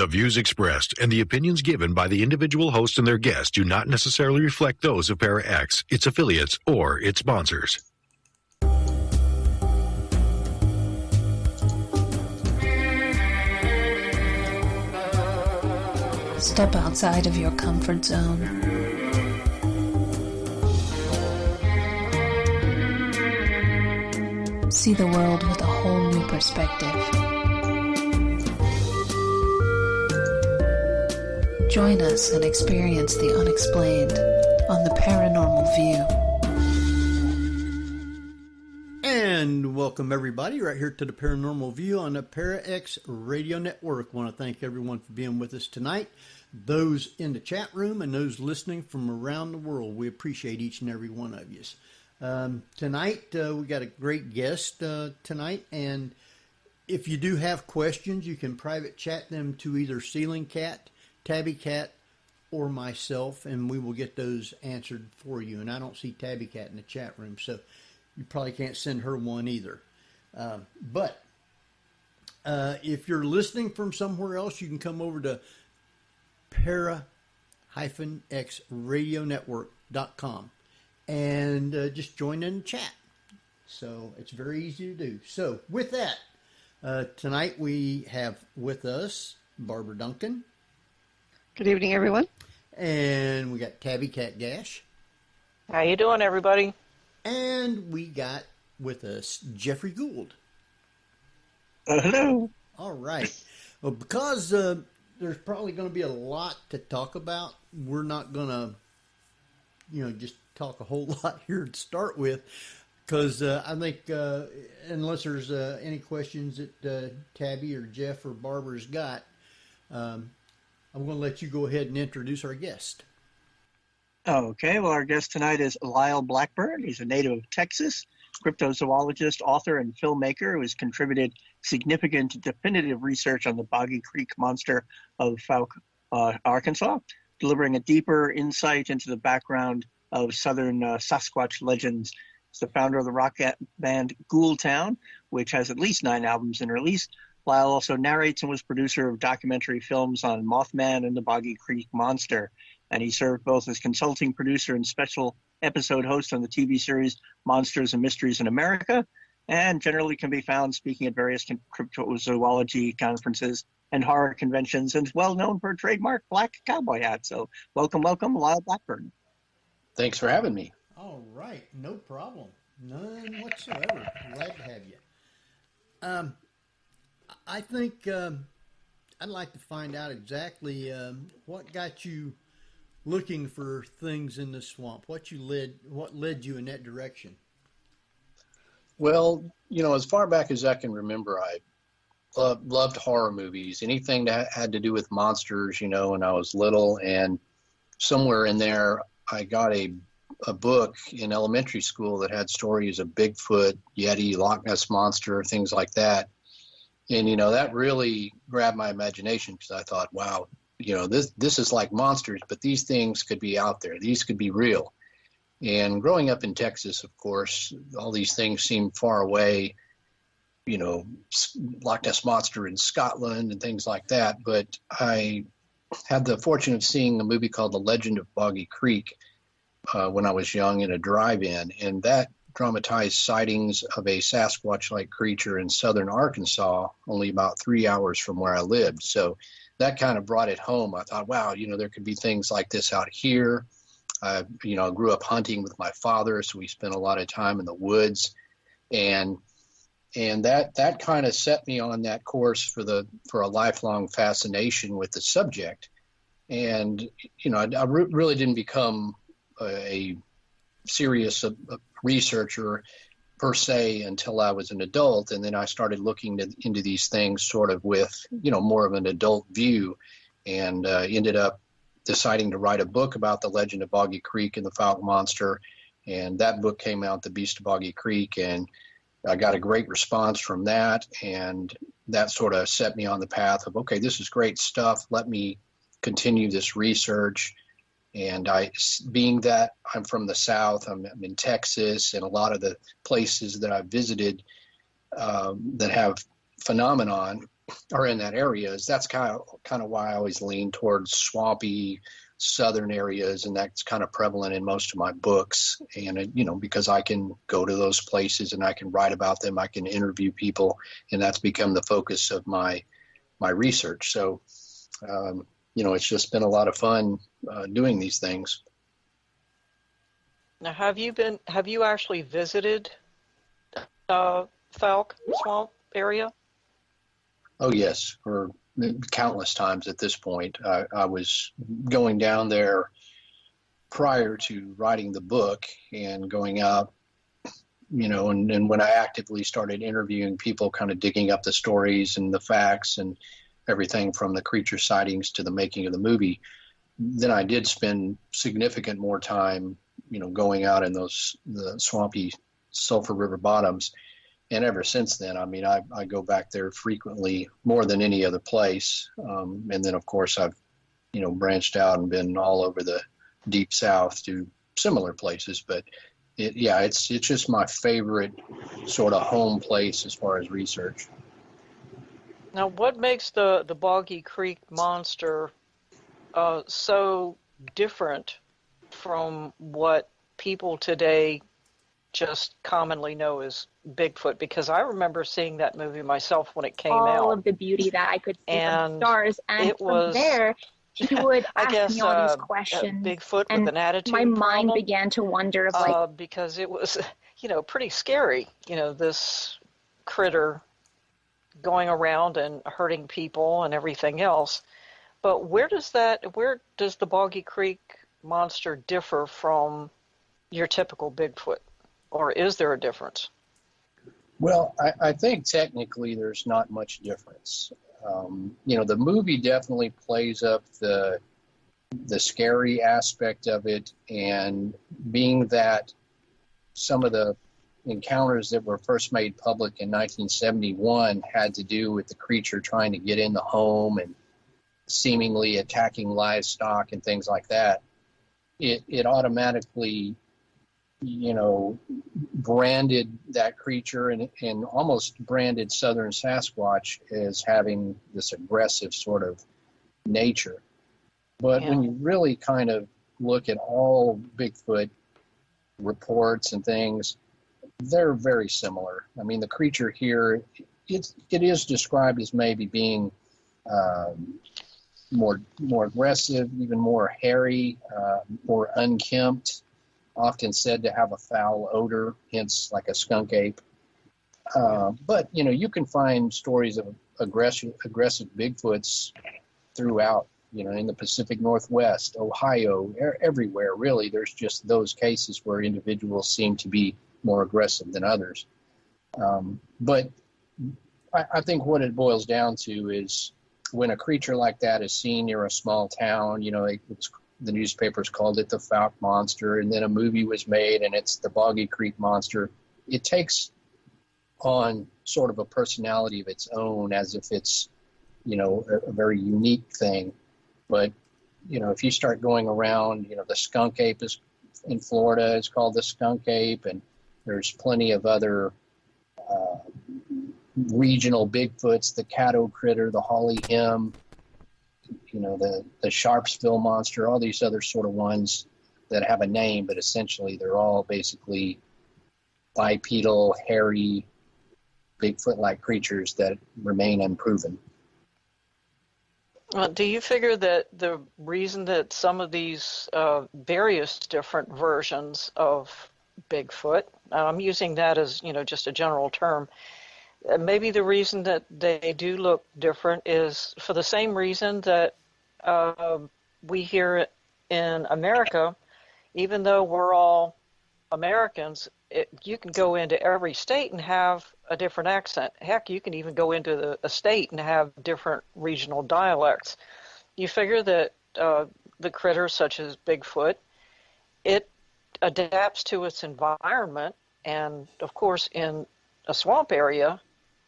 The views expressed and the opinions given by the individual host and their guests do not necessarily reflect those of Para-X, its affiliates, or its sponsors. Step outside of your comfort zone. See the world with a whole new perspective. Join us and experience the unexplained on the Paranormal View. And welcome everybody right here to the Paranormal View on the Para-X Radio Network. I want to thank everyone for being with us tonight. Those in the chat room and those listening from around the world, we appreciate each and every one of you. Tonight, we got a great guest tonight, and if you do have questions, you can private chat them to either Ceiling Cat, Tabby Cat, or myself, and we will get those answered for you. And I don't see Tabby Cat in the chat room, so you probably can't send her one either. But if you're listening from somewhere else, you can come over to para-xradionetwork.com and just join in the chat. So it's very easy to do. So with that, tonight we have with us Barbara Duncan. Good evening, everyone. And we got Tabby Cat Gash. How you doing, everybody? And we got with us Jeffrey Gould. Hello. All right. Well, because there's probably going to be a lot to talk about, we're not going to, just talk a whole lot here to start with. Because I think unless there's any questions that Tabby or Jeff or Barbara's got, I'm going to let you go ahead and introduce our guest. Okay, well, our guest tonight is Lyle Blackburn. He's a native of Texas, cryptozoologist, author, and filmmaker who has contributed significant definitive research on the Boggy Creek Monster of Fouke, Arkansas, delivering a deeper insight into the background of southern Sasquatch legends. He's the founder of the rock band Ghoultown, which has at least 9 albums in release. Lyle also narrates and was producer of documentary films on Mothman and the Boggy Creek Monster. And he served both as consulting producer and special episode host on the TV series Monsters and Mysteries in America, and generally can be found speaking at various cryptozoology conferences and horror conventions, and is well known for a trademark black cowboy hat. So welcome, Lyle Blackburn. Thanks for having me. All right, no problem. None whatsoever. Glad to have you. I think I'd like to find out exactly what got you looking for things in the swamp. What led you in that direction? Well, as far back as I can remember, I loved horror movies, anything that had to do with monsters, when I was little. And somewhere in there, I got a book in elementary school that had stories of Bigfoot, Yeti, Loch Ness Monster, things like that. And, that really grabbed my imagination because I thought, wow, this is like monsters, but these things could be out there. These could be real. And growing up in Texas, of course, all these things seem far away, Loch Ness Monster in Scotland and things like that. But I had the fortune of seeing a movie called The Legend of Boggy Creek when I was young in a drive-in. And that dramatized sightings of a Sasquatch-like creature in southern Arkansas, only about 3 hours from where I lived. So that kind of brought it home. I thought, wow, there could be things like this out here. I grew up hunting with my father, so we spent a lot of time in the woods, and that kind of set me on that course for a lifelong fascination with the subject. And I really didn't become a serious researcher per se until I was an adult, and then I started looking into these things sort of with more of an adult view, and ended up deciding to write a book about the legend of Boggy Creek and the Fouke Monster. And that book came out, The Beast of Boggy Creek, and I got a great response from that, and that sort of set me on the path of, okay, this is great stuff, let me continue this research. And being that I'm from the South, I'm in Texas, and a lot of the places that I've visited that have phenomenon are in that area. That's kind of why I always lean towards swampy southern areas, and that's kind of prevalent in most of my books. And because I can go to those places and I can write about them, I can interview people, and that's become the focus of my research. So it's just been a lot of fun doing these things. Now, have you actually visited Fouke Swamp area? Oh yes, for countless times at this point. I was going down there prior to writing the book and going out, and when I actively started interviewing people, kind of digging up the stories and the facts and everything from the creature sightings to the making of the movie, then I did spend significant more time, going out in the swampy Sulphur River bottoms. And ever since then, I go back there frequently, more than any other place. And then, of course, I've, branched out and been all over the Deep South to similar places. But it's just my favorite sort of home place as far as research. Now, what makes the Boggy Creek Monster so different from what people today just commonly know as Bigfoot? Because I remember seeing that movie myself when it came out. All of the beauty that I could see from the stars. And from there, he would ask me all these questions. Bigfoot and with an attitude my mind problem, began to wonder, because it was, pretty scary, this critter going around and hurting people and everything else. But where does the Boggy Creek Monster differ from your typical Bigfoot? Or is there a difference? Well, I think technically there's not much difference. The movie definitely plays up the scary aspect of it, and being that some of the encounters that were first made public in 1971 had to do with the creature trying to get in the home and seemingly attacking livestock and things like that, it automatically branded that creature and almost branded Southern Sasquatch as having this aggressive sort of nature. But when you really kind of look at all Bigfoot reports and things, they're very similar. The creature here, it is described as maybe being more aggressive, even more hairy, more unkempt, often said to have a foul odor, hence like a skunk ape. But, you can find stories of aggressive Bigfoots throughout, in the Pacific Northwest, Ohio, everywhere, really. There's just those cases where individuals seem to be more aggressive than others. But I think what it boils down to is when a creature like that is seen near a small town, the newspapers called it the Fouke Monster, and then a movie was made and it's the Boggy Creek Monster. It takes on sort of a personality of its own, as if it's, a very unique thing. But, if you start going around, the skunk ape is in Florida, it's called the skunk ape, and there's plenty of other regional Bigfoots, the Caddo critter, the holly him, the Sharpsville monster, all these other sort of ones that have a name, but essentially they're all basically bipedal, hairy, Bigfoot-like creatures that remain unproven. Do you figure that the reason that some of these various different versions of Bigfoot, I'm using that as, just a general term, maybe the reason that they do look different is for the same reason that we here in America, even though we're all Americans, you can go into every state and have a different accent. Heck, you can even go into a state and have different regional dialects. You figure that the critters such as Bigfoot, it adapts to its environment, and of course in a swamp area,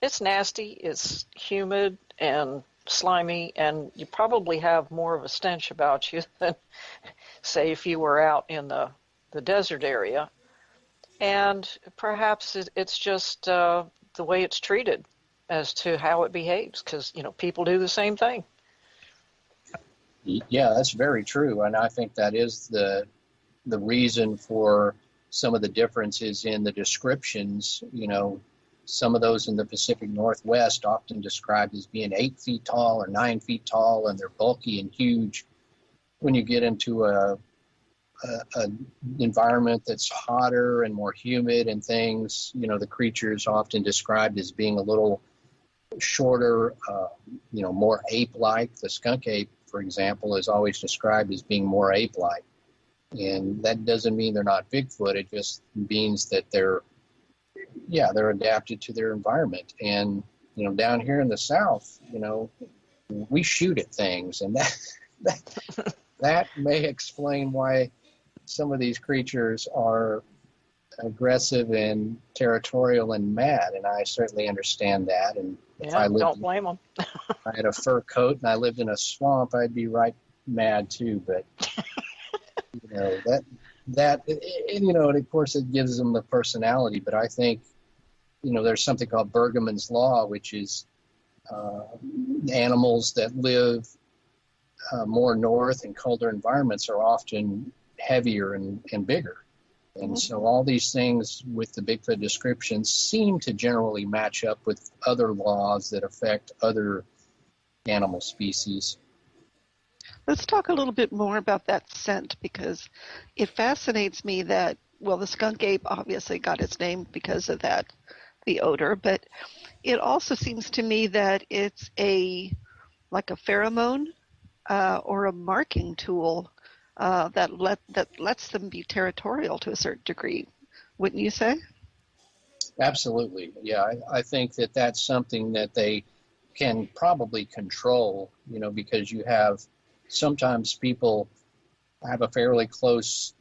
it's nasty, it's humid and slimy, and you probably have more of a stench about you than, say, if you were out in the desert area. And perhaps it's just the way it's treated. as to how it behaves, because people do the same thing. Yeah, that's very true, and I think that is the reason for some of the differences in the descriptions. Some of those in the Pacific Northwest often described as being 8 feet tall or 9 feet tall, and they're bulky and huge. When you get into a environment that's hotter and more humid and things, the creature is often described as being a little shorter, more ape-like. The skunk ape, for example, is always described as being more ape-like. And that doesn't mean they're not Bigfoot. It just means that they're adapted to their environment. And, down here in the South, we shoot at things, and that may explain why some of these creatures are aggressive and territorial and mad, and I certainly understand that. And if don't blame them. I had a fur coat and I lived in a swamp, I'd be right mad too. But and of course it gives them the personality. But I think there's something called Bergman's Law, which is animals that live more north and colder environments are often heavier and bigger. And so all these things with the Bigfoot descriptions seem to generally match up with other laws that affect other animal species. Let's talk a little bit more about that scent, because it fascinates me that, the skunk ape obviously got its name because of that, the odor, but it also seems to me that it's like a pheromone or a marking tool that lets them be territorial to a certain degree, wouldn't you say? Absolutely. Yeah, I think that's something that they can probably control, because you have sometimes people have a fairly close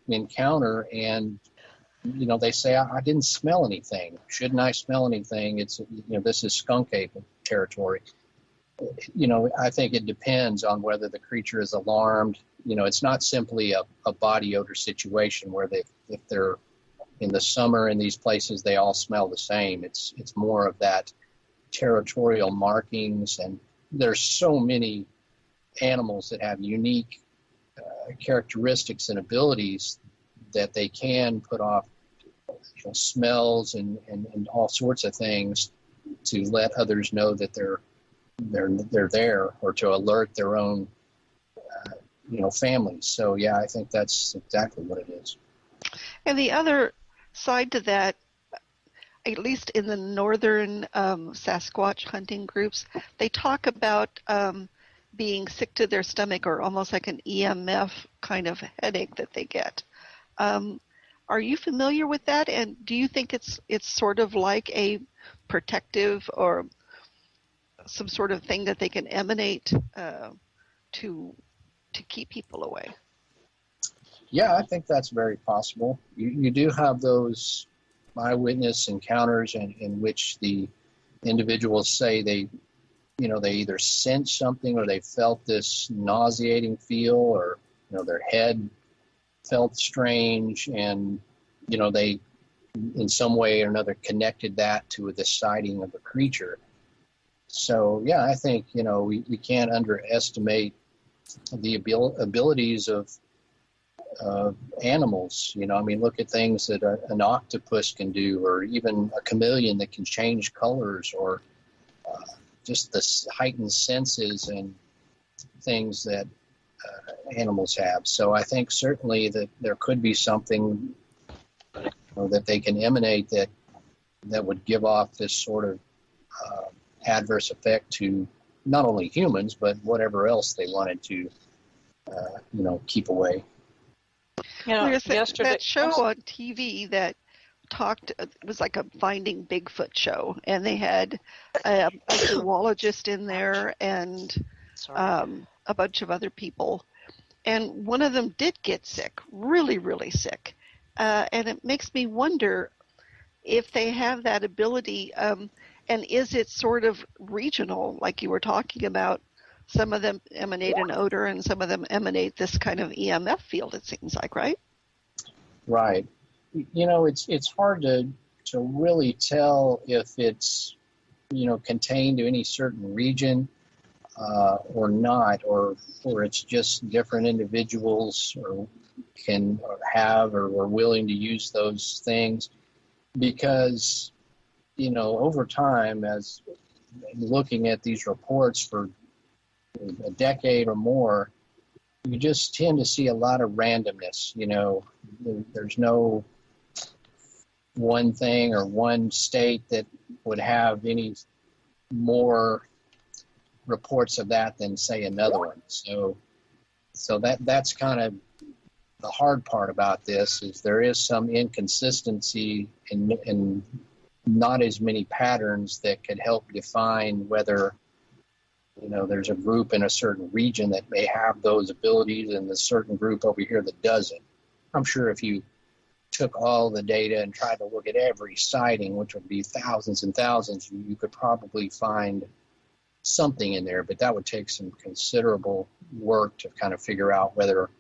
encounter and, they say, I didn't smell anything. Shouldn't I smell anything? It's, this is skunk ape territory. I think it depends on whether the creature is alarmed. It's not simply a body odor situation where if they're in the summer in these places, they all smell the same. It's more of that territorial markings. And there's so many animals that have unique characteristics and abilities that they can put off smells and all sorts of things to let others know that they're there, or to alert their own families. So yeah, I think that's exactly what it is. And the other side to that, at least in the northern Sasquatch hunting groups, they talk about being sick to their stomach, or almost like an EMF kind of headache that they get. Are you familiar with that? And do you think it's sort of like a protective or some sort of thing that they can emanate to keep people away? Yeah, I think that's very possible. You do have those eyewitness encounters in which the individuals say they either sensed something, or they felt this nauseating feel, or their head felt strange, and they in some way or another connected that to the sighting of a creature. So yeah, I think we can't underestimate the abilities of animals. Look at things that an octopus can do, or even a chameleon that can change colors, or just the heightened senses and things that animals have. So I think certainly that there could be something that they can emanate that would give off this sort of adverse effect to not only humans, but whatever else they wanted to, keep away. There's that show on TV that it was like a Finding Bigfoot show, and they had a zoologist in there and a bunch of other people, and one of them did get sick, really, really sick, and it makes me wonder if they have that ability, and is it sort of regional, like you were talking about? Some of them emanate an odor, and some of them emanate this kind of EMF field, it seems like, right? Right. It's hard to really tell if it's contained to any certain region or not, or it's just different individuals or can have or are willing to use those things. Because, over time, as looking at these reports for a decade or more, you just tend to see a lot of randomness. There's no one thing or one state that would have any more reports of that than, say, another one. So that's kind of the hard part about this, is there is some inconsistency in not as many patterns that could help define whether there's a group in a certain region that may have those abilities and a certain group over here that doesn't. I'm sure if you took all the data and tried to look at every sighting, which would be thousands and thousands, you could probably find something in there, but that would take some considerable work to kind of figure out whether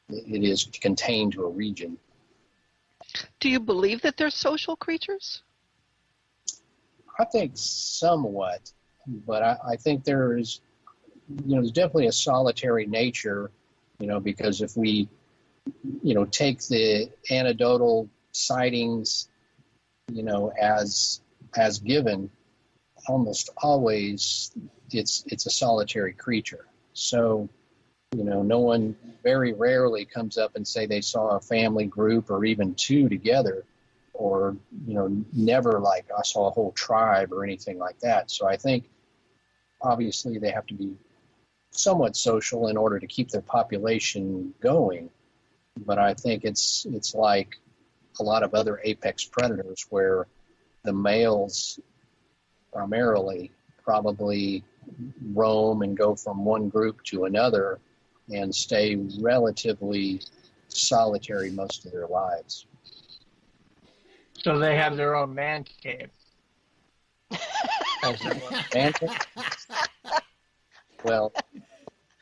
it is contained to a region. Do you believe that they're social creatures? I think somewhat, but I think there's definitely a solitary nature, because if we, take the anecdotal sightings, as given, almost always it's a solitary creature. So, no one very rarely comes up and say they saw a family group or even two together, or, never like I saw a whole tribe or anything like that. So I think obviously they have to be somewhat social in order to keep their population going. But I think it's like a lot of other apex predators where the males primarily probably roam and go from one group to another and stay relatively solitary most of their lives. So they have their own man cave. Man cave? Well,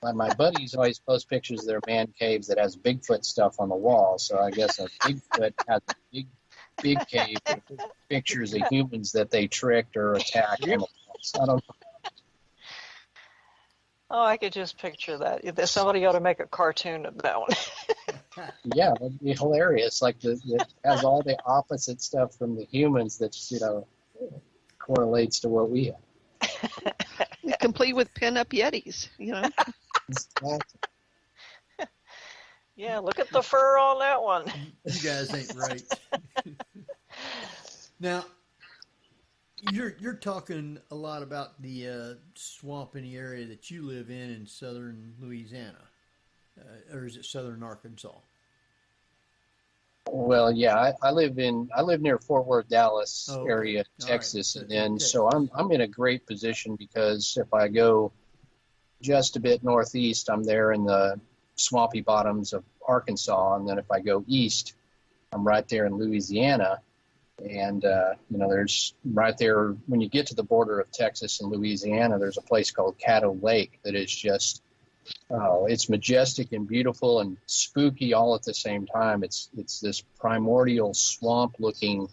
my buddies always post pictures of their man caves that has Bigfoot stuff on the wall. So I guess a Bigfoot has a big cave with pictures of humans that they tricked or attacked. I don't know. Oh, I could just picture that. Somebody ought to make a cartoon of that one. Yeah, that'd be hilarious. Like it has all the opposite stuff from the humans that correlates to what we have. Complete with pin-up Yetis, Exactly. Yeah, look at the fur on that one. You guys ain't right. Now, you're talking a lot about the swamp in the area that you live in southern Louisiana, or is it southern Arkansas? Well, yeah, I live near Fort Worth, Dallas area, Texas, right. And so I'm in a great position because if I go just a bit northeast, I'm there in the swampy bottoms of Arkansas, and then if I go east, I'm right there in Louisiana. And there's right there when you get to the border of Texas and Louisiana, there's a place called Caddo Lake that is just it's majestic and beautiful and spooky all at the same time. It's this primordial swamp-looking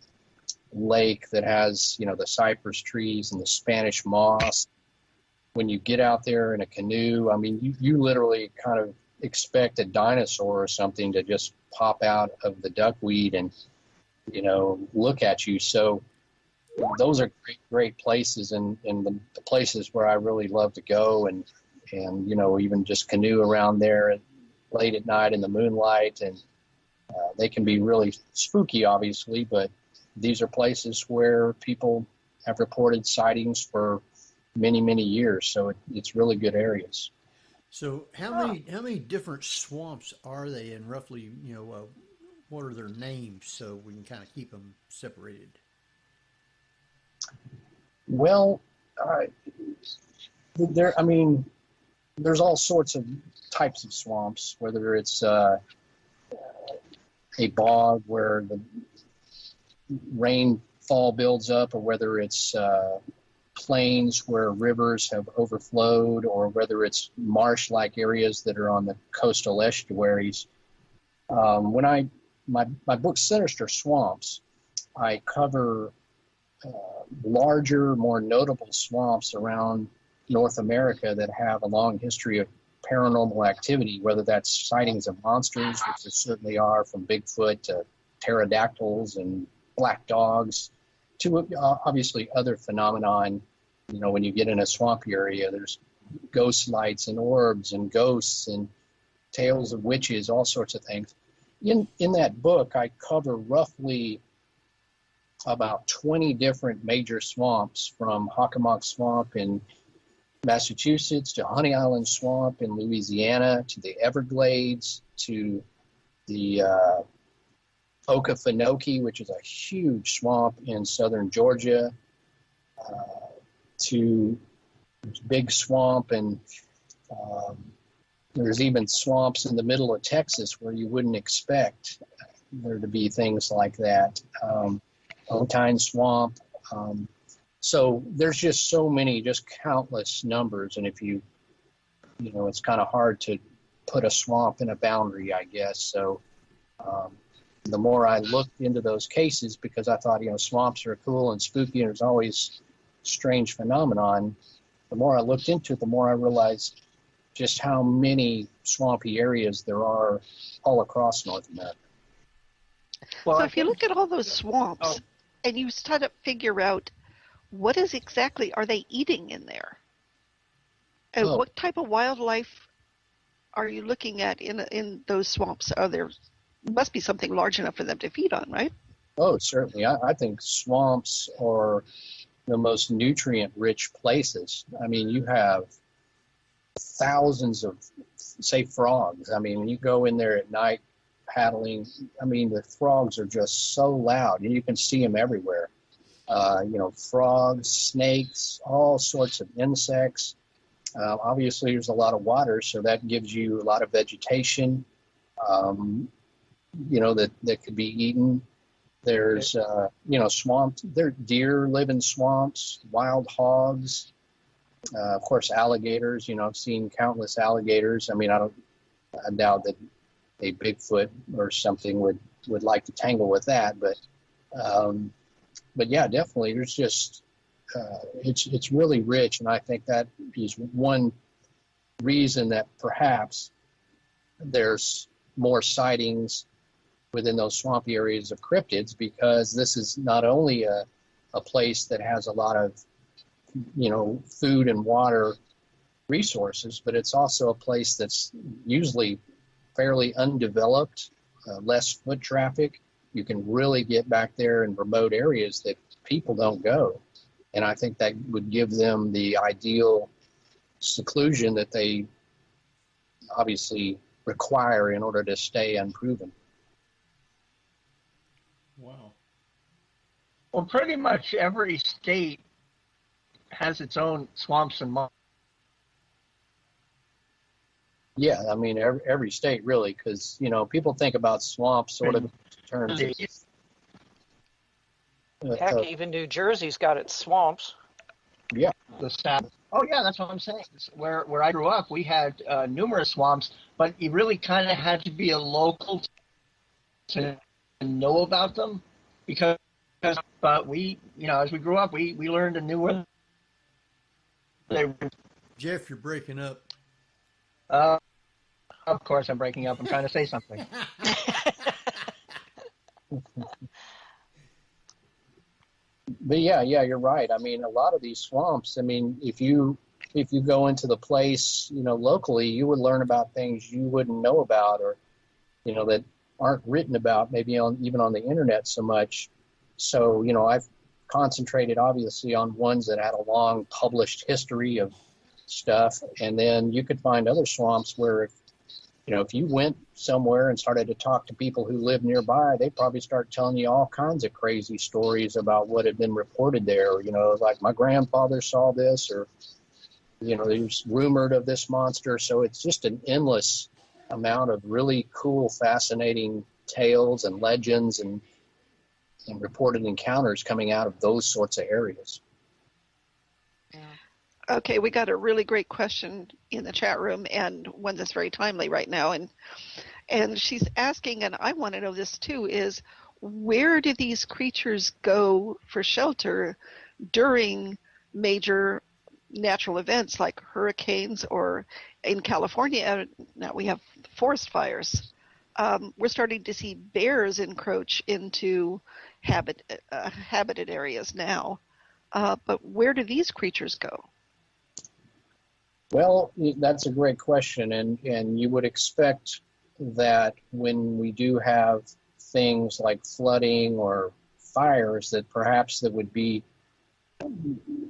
lake that has the cypress trees and the Spanish moss. When you get out there in a canoe, I mean, you literally kind of expect a dinosaur or something to just pop out of the duckweed and look at you. So those are great places, and the places where I really love to go and even just canoe around there late at night in the moonlight. And they can be really spooky, obviously, but these are places where people have reported sightings for many, many years. So it's really good areas. So how many different swamps are they, and roughly, what are their names so we can kind of keep them separated? Well, there's all sorts of types of swamps, whether it's a bog where the rainfall builds up, or whether it's plains where rivers have overflowed, or whether it's marsh-like areas that are on the coastal estuaries. My book Sinister Swamps, I cover larger, more notable swamps around North America that have a long history of paranormal activity, whether that's sightings of monsters, which there certainly are, from Bigfoot to pterodactyls and black dogs, to obviously other phenomenon. You know, when you get in a swampy area, there's ghost lights and orbs and ghosts and tales of witches, all sorts of things. In that book, I cover roughly about 20 different major swamps, from Hockomock Swamp in Massachusetts to Honey Island Swamp in Louisiana to the Everglades to the 𝘴𝘶𝘱𝘱𝘰𝘴𝘦𝘥, which is a huge swamp in southern Georgia, to Big Swamp, and there's even swamps in the middle of Texas where you wouldn't expect there to be things like that. Otine Swamp. So there's just so many, just countless numbers. And if you know, it's kind of hard to put a swamp in a boundary, I guess. So the more I looked into those cases, because I thought, you know, swamps are cool and spooky and there's always strange phenomenon, the more I looked into it, the more I realized just how many swampy areas there are all across North America. Well, so if you look at all those swamps and you start to figure out what is exactly are they eating in there, and what type of wildlife are you looking at in those swamps? Must be something large enough for them to feed on, right? Oh, certainly. I think swamps are the most nutrient-rich places. I mean, you have thousands of, say, frogs. I mean, when you go in there at night paddling, I mean, the frogs are just so loud, and you can see them everywhere. You know, frogs, snakes, all sorts of insects. Obviously, there's a lot of water, so that gives you a lot of vegetation, you know, that could be eaten. There's, you know, swamps. There, deer live in swamps, wild hogs, of course, alligators. You know, I've seen countless alligators. I mean, I doubt that a Bigfoot or something would like to tangle with that, but yeah, definitely. There's just, it's really rich, and I think that is one reason that perhaps there's more sightings within those swampy areas of cryptids, because this is not only a place that has a lot of, you know, food and water resources, but it's also a place that's usually fairly undeveloped, less foot traffic. You can really get back there in remote areas that people don't go. And I think that would give them the ideal seclusion that they obviously require in order to stay unproven. Wow. Well, pretty much every state has its own swamps and monsters. Yeah, I mean, every state really, because, you know, people think about swamps sort of in terms of... Heck, even New Jersey's got its swamps. Yeah. The South. Oh, yeah, that's what I'm saying. Where I grew up, we had numerous swamps, but you really kind of had to be a local to know about them, but we, you know, as we grew up, we learned and knew where they were. Jeff, you're breaking up. Of course I'm breaking up. I'm trying to say something. But yeah, you're right. I mean, a lot of these swamps, I mean, if you go into the place, you know, locally, you would learn about things you wouldn't know about, or, you know, that aren't written about maybe even on the internet so much. So, you know, I've concentrated obviously on ones that had a long published history of stuff. And then you could find other swamps where, if you went somewhere and started to talk to people who live nearby, they'd probably start telling you all kinds of crazy stories about what had been reported there. Like my grandfather saw this, or, there's rumored of this monster. So it's just an endless amount of really cool, fascinating tales and legends and reported encounters coming out of those sorts of areas. Okay, we got a really great question in the chat room, and one that's very timely right now. And she's asking, and I want to know this too, is where do these creatures go for shelter during major natural events like hurricanes, or in California, now we have forest fires. We're starting to see bears encroach into habited areas now. But where do these creatures go? Well, that's a great question, and you would expect that when we do have things like flooding or fires, that perhaps there would be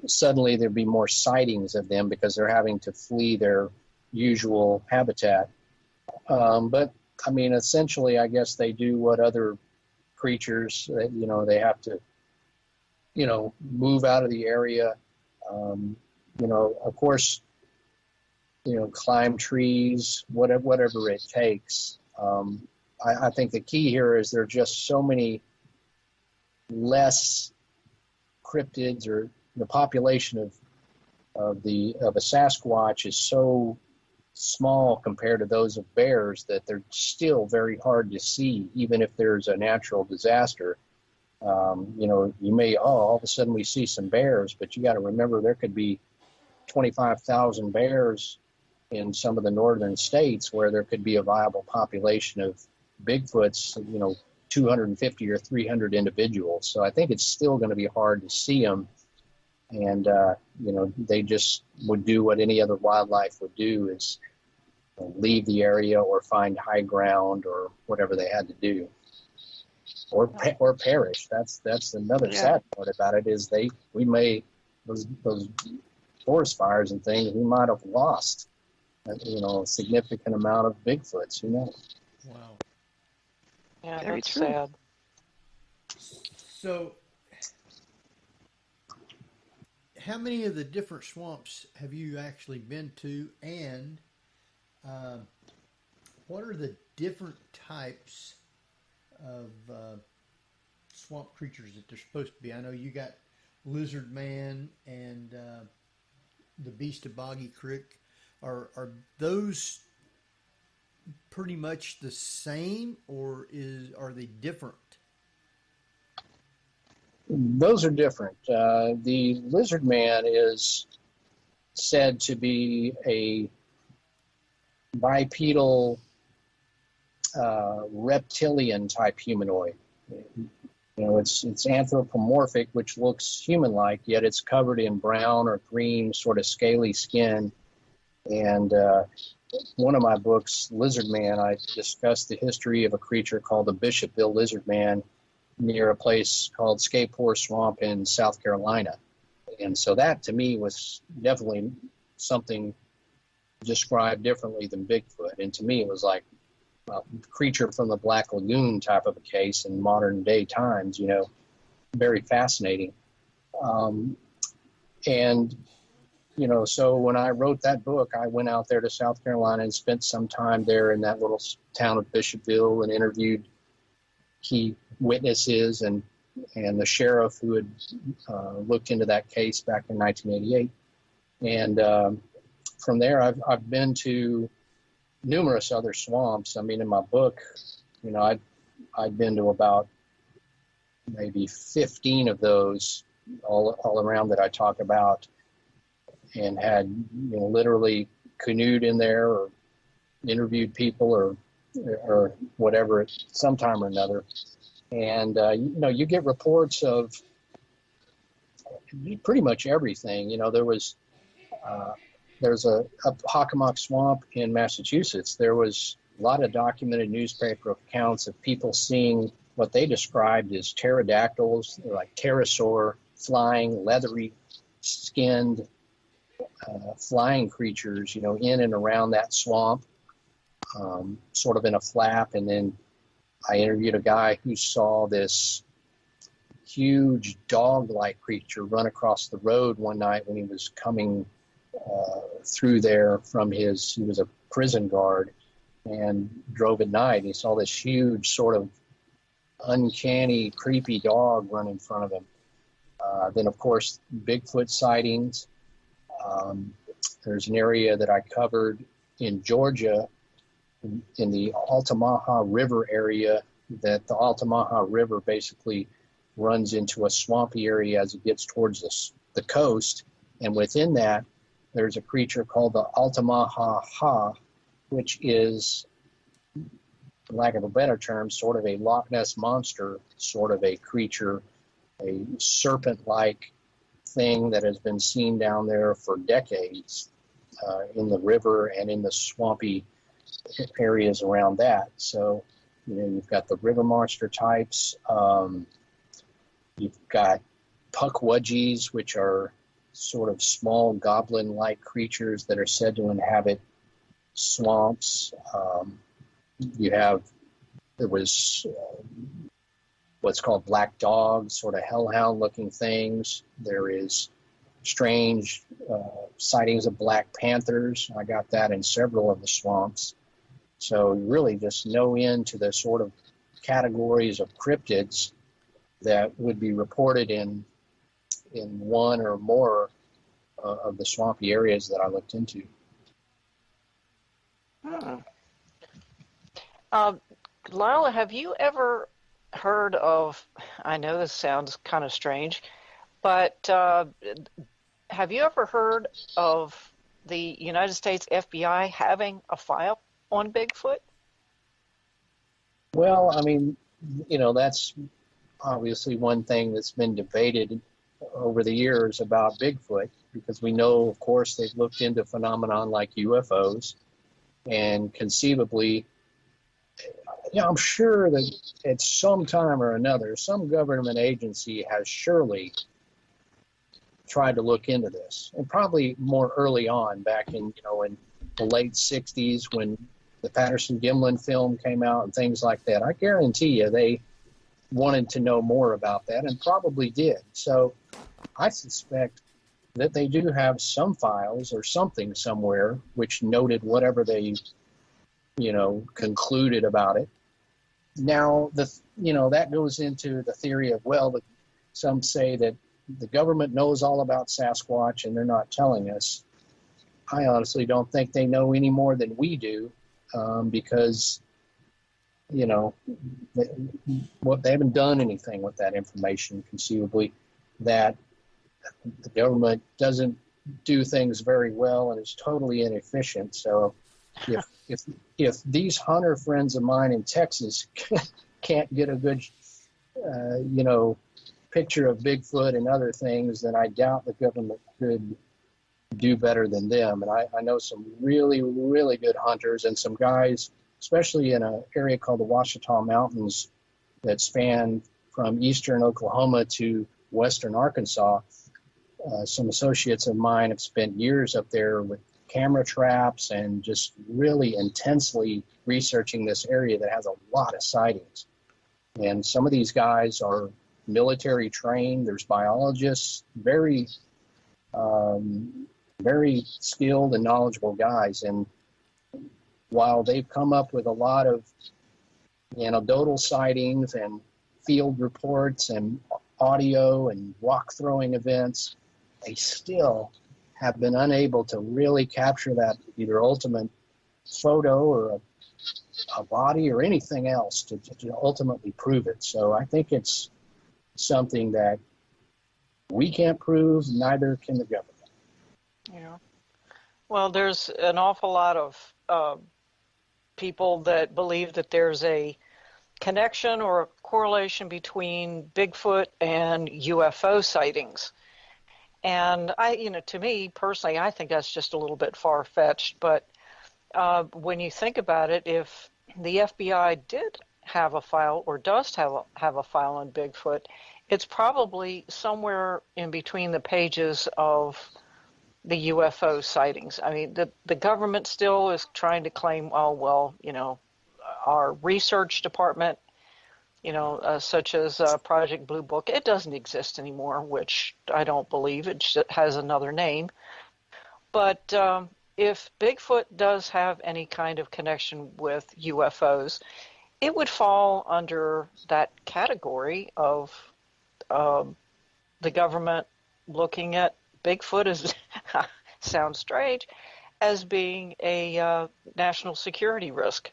suddenly there'd be more sightings of them because they're having to flee their usual habitat. But I mean, essentially, I guess they do what other creatures, they have to, move out of the area. Of course, climb trees, whatever it takes. I think the key here is there are just so many less cryptids, or the population of a Sasquatch is so small compared to those of bears that they're still very hard to see, even if there's a natural disaster. You may, all of a sudden we see some bears, but you got to remember there could be 25,000 bears in some of the northern states where there could be a viable population of Bigfoots, 250 or 300 individuals. So I think it's still going to be hard to see them. And, they just would do what any other wildlife would do, is leave the area or find high ground or whatever they had to do, or perish. That's another sad part about it, is those forest fires and things, we might have lost, a significant amount of Bigfoots, who knows? Wow. Yeah, Very that's true. sad. So, how many of the different swamps have you actually been to, and what are the different types of swamp creatures that they're supposed to be? I know you got lizard man and the beast of Boggy Creek. Are those pretty much the same, or are they different? Those are different. The lizard man is said to be a bipedal reptilian type humanoid. It's anthropomorphic, which looks human-like, yet it's covered in brown or green, sort of scaly skin. And one of my books, Lizard Man, I discussed the history of a creature called the Bishopville lizard man near a place called 𝘴𝘶𝘱𝘱𝘰𝘴𝘦𝘥, Swamp in South Carolina. And so that, to me, was definitely something described differently than Bigfoot. And to me, it was like a creature from the Black Lagoon type of a case in modern day times, very fascinating. So when I wrote that book, I went out there to South Carolina and spent some time there in that little town of Bishopville and interviewed key witnesses and the sheriff who had looked into that case back in 1988. And from there, I've been to numerous other swamps. I mean, in my book, I'd been to about maybe 15 of those all around that I talk about, and had literally canoed in there or interviewed people or whatever at some time or another. And you get reports of pretty much everything. There's a Hockomock Swamp in Massachusetts. There was a lot of documented newspaper accounts of people seeing what they described as pterodactyls, like pterosaur, flying, leathery skinned flying creatures, in and around that swamp, sort of in a flap. And then I interviewed a guy who saw this huge dog-like creature run across the road one night when he was coming through there he was a prison guard and drove at night. And he saw this huge sort of uncanny, creepy dog run in front of him. Then, of course, Bigfoot sightings. There's an area that I covered in Georgia in the Altamaha River area, that the Altamaha River basically runs into a swampy area as it gets towards the coast. And within that, there's a creature called the 𝘴𝘶𝘱𝘱𝘰𝘴𝘦𝘥, which is, for lack of a better term, sort of a Loch Ness monster, sort of a creature, a serpent-like thing that has been seen down there for decades in the river and in the swampy areas around that. So, you've got the river monster types. You've got 𝘴𝘶𝘱𝘱𝘰𝘴𝘦𝘥s, which are sort of small goblin-like creatures that are said to inhabit swamps. There was what's called black dogs, sort of hellhound-looking things. There is strange sightings of black panthers. I got that in several of the swamps. So really just no end to the sort of categories of cryptids that would be reported in one or more of the swampy areas that I looked into. Lyle, have you ever heard of, I know this sounds kind of strange, but have you ever heard of the United States FBI having a file on Bigfoot? Well, I mean, that's obviously one thing that's been debated over the years about Bigfoot, because we know, of course, they've looked into phenomenon like UFOs, and conceivably, I'm sure that at some time or another, some government agency has surely tried to look into this, and probably more early on, back in in the late 60s when the Patterson-Gimlin film came out and things like that. I guarantee you they wanted to know more about that, and probably did. So I suspect that they do have some files or something somewhere which noted whatever they, concluded about it. Now, that goes into the theory of, some say that the government knows all about Sasquatch and they're not telling us. I honestly don't think they know any more than we do, because they haven't done anything with that information, conceivably, that the government doesn't do things very well and is totally inefficient. So if these hunter friends of mine in Texas can't get a good, picture of Bigfoot and other things, then I doubt the government could do better than them. And I know some really, really good hunters, and some guys, especially in an area called the Ouachita Mountains that span from eastern Oklahoma to western Arkansas. Some associates of mine have spent years up there with camera traps and just really intensely researching this area that has a lot of sightings. And some of these guys are military trained. There's biologists, very, very skilled and knowledgeable guys. And while they've come up with a lot of anecdotal sightings and field reports and audio and rock throwing events, they still have been unable to really capture that either ultimate photo or a body or anything else to ultimately prove it. So I think it's something that we can't prove, neither can the government. Yeah. Well, there's an awful lot of people that believe that there's a connection or a correlation between Bigfoot and UFO sightings. And to me personally, I think that's just a little bit far-fetched. But when you think about it, if the FBI did have a file or does have a file on Bigfoot, it's probably somewhere in between the pages of the UFO sightings. I mean, the government still is trying to claim, our research department, such as Project Blue Book, it doesn't exist anymore, which I don't believe. It has another name. But if Bigfoot does have any kind of connection with UFOs, it would fall under that category of the government looking at Bigfoot as, sounds strange, as being a national security risk,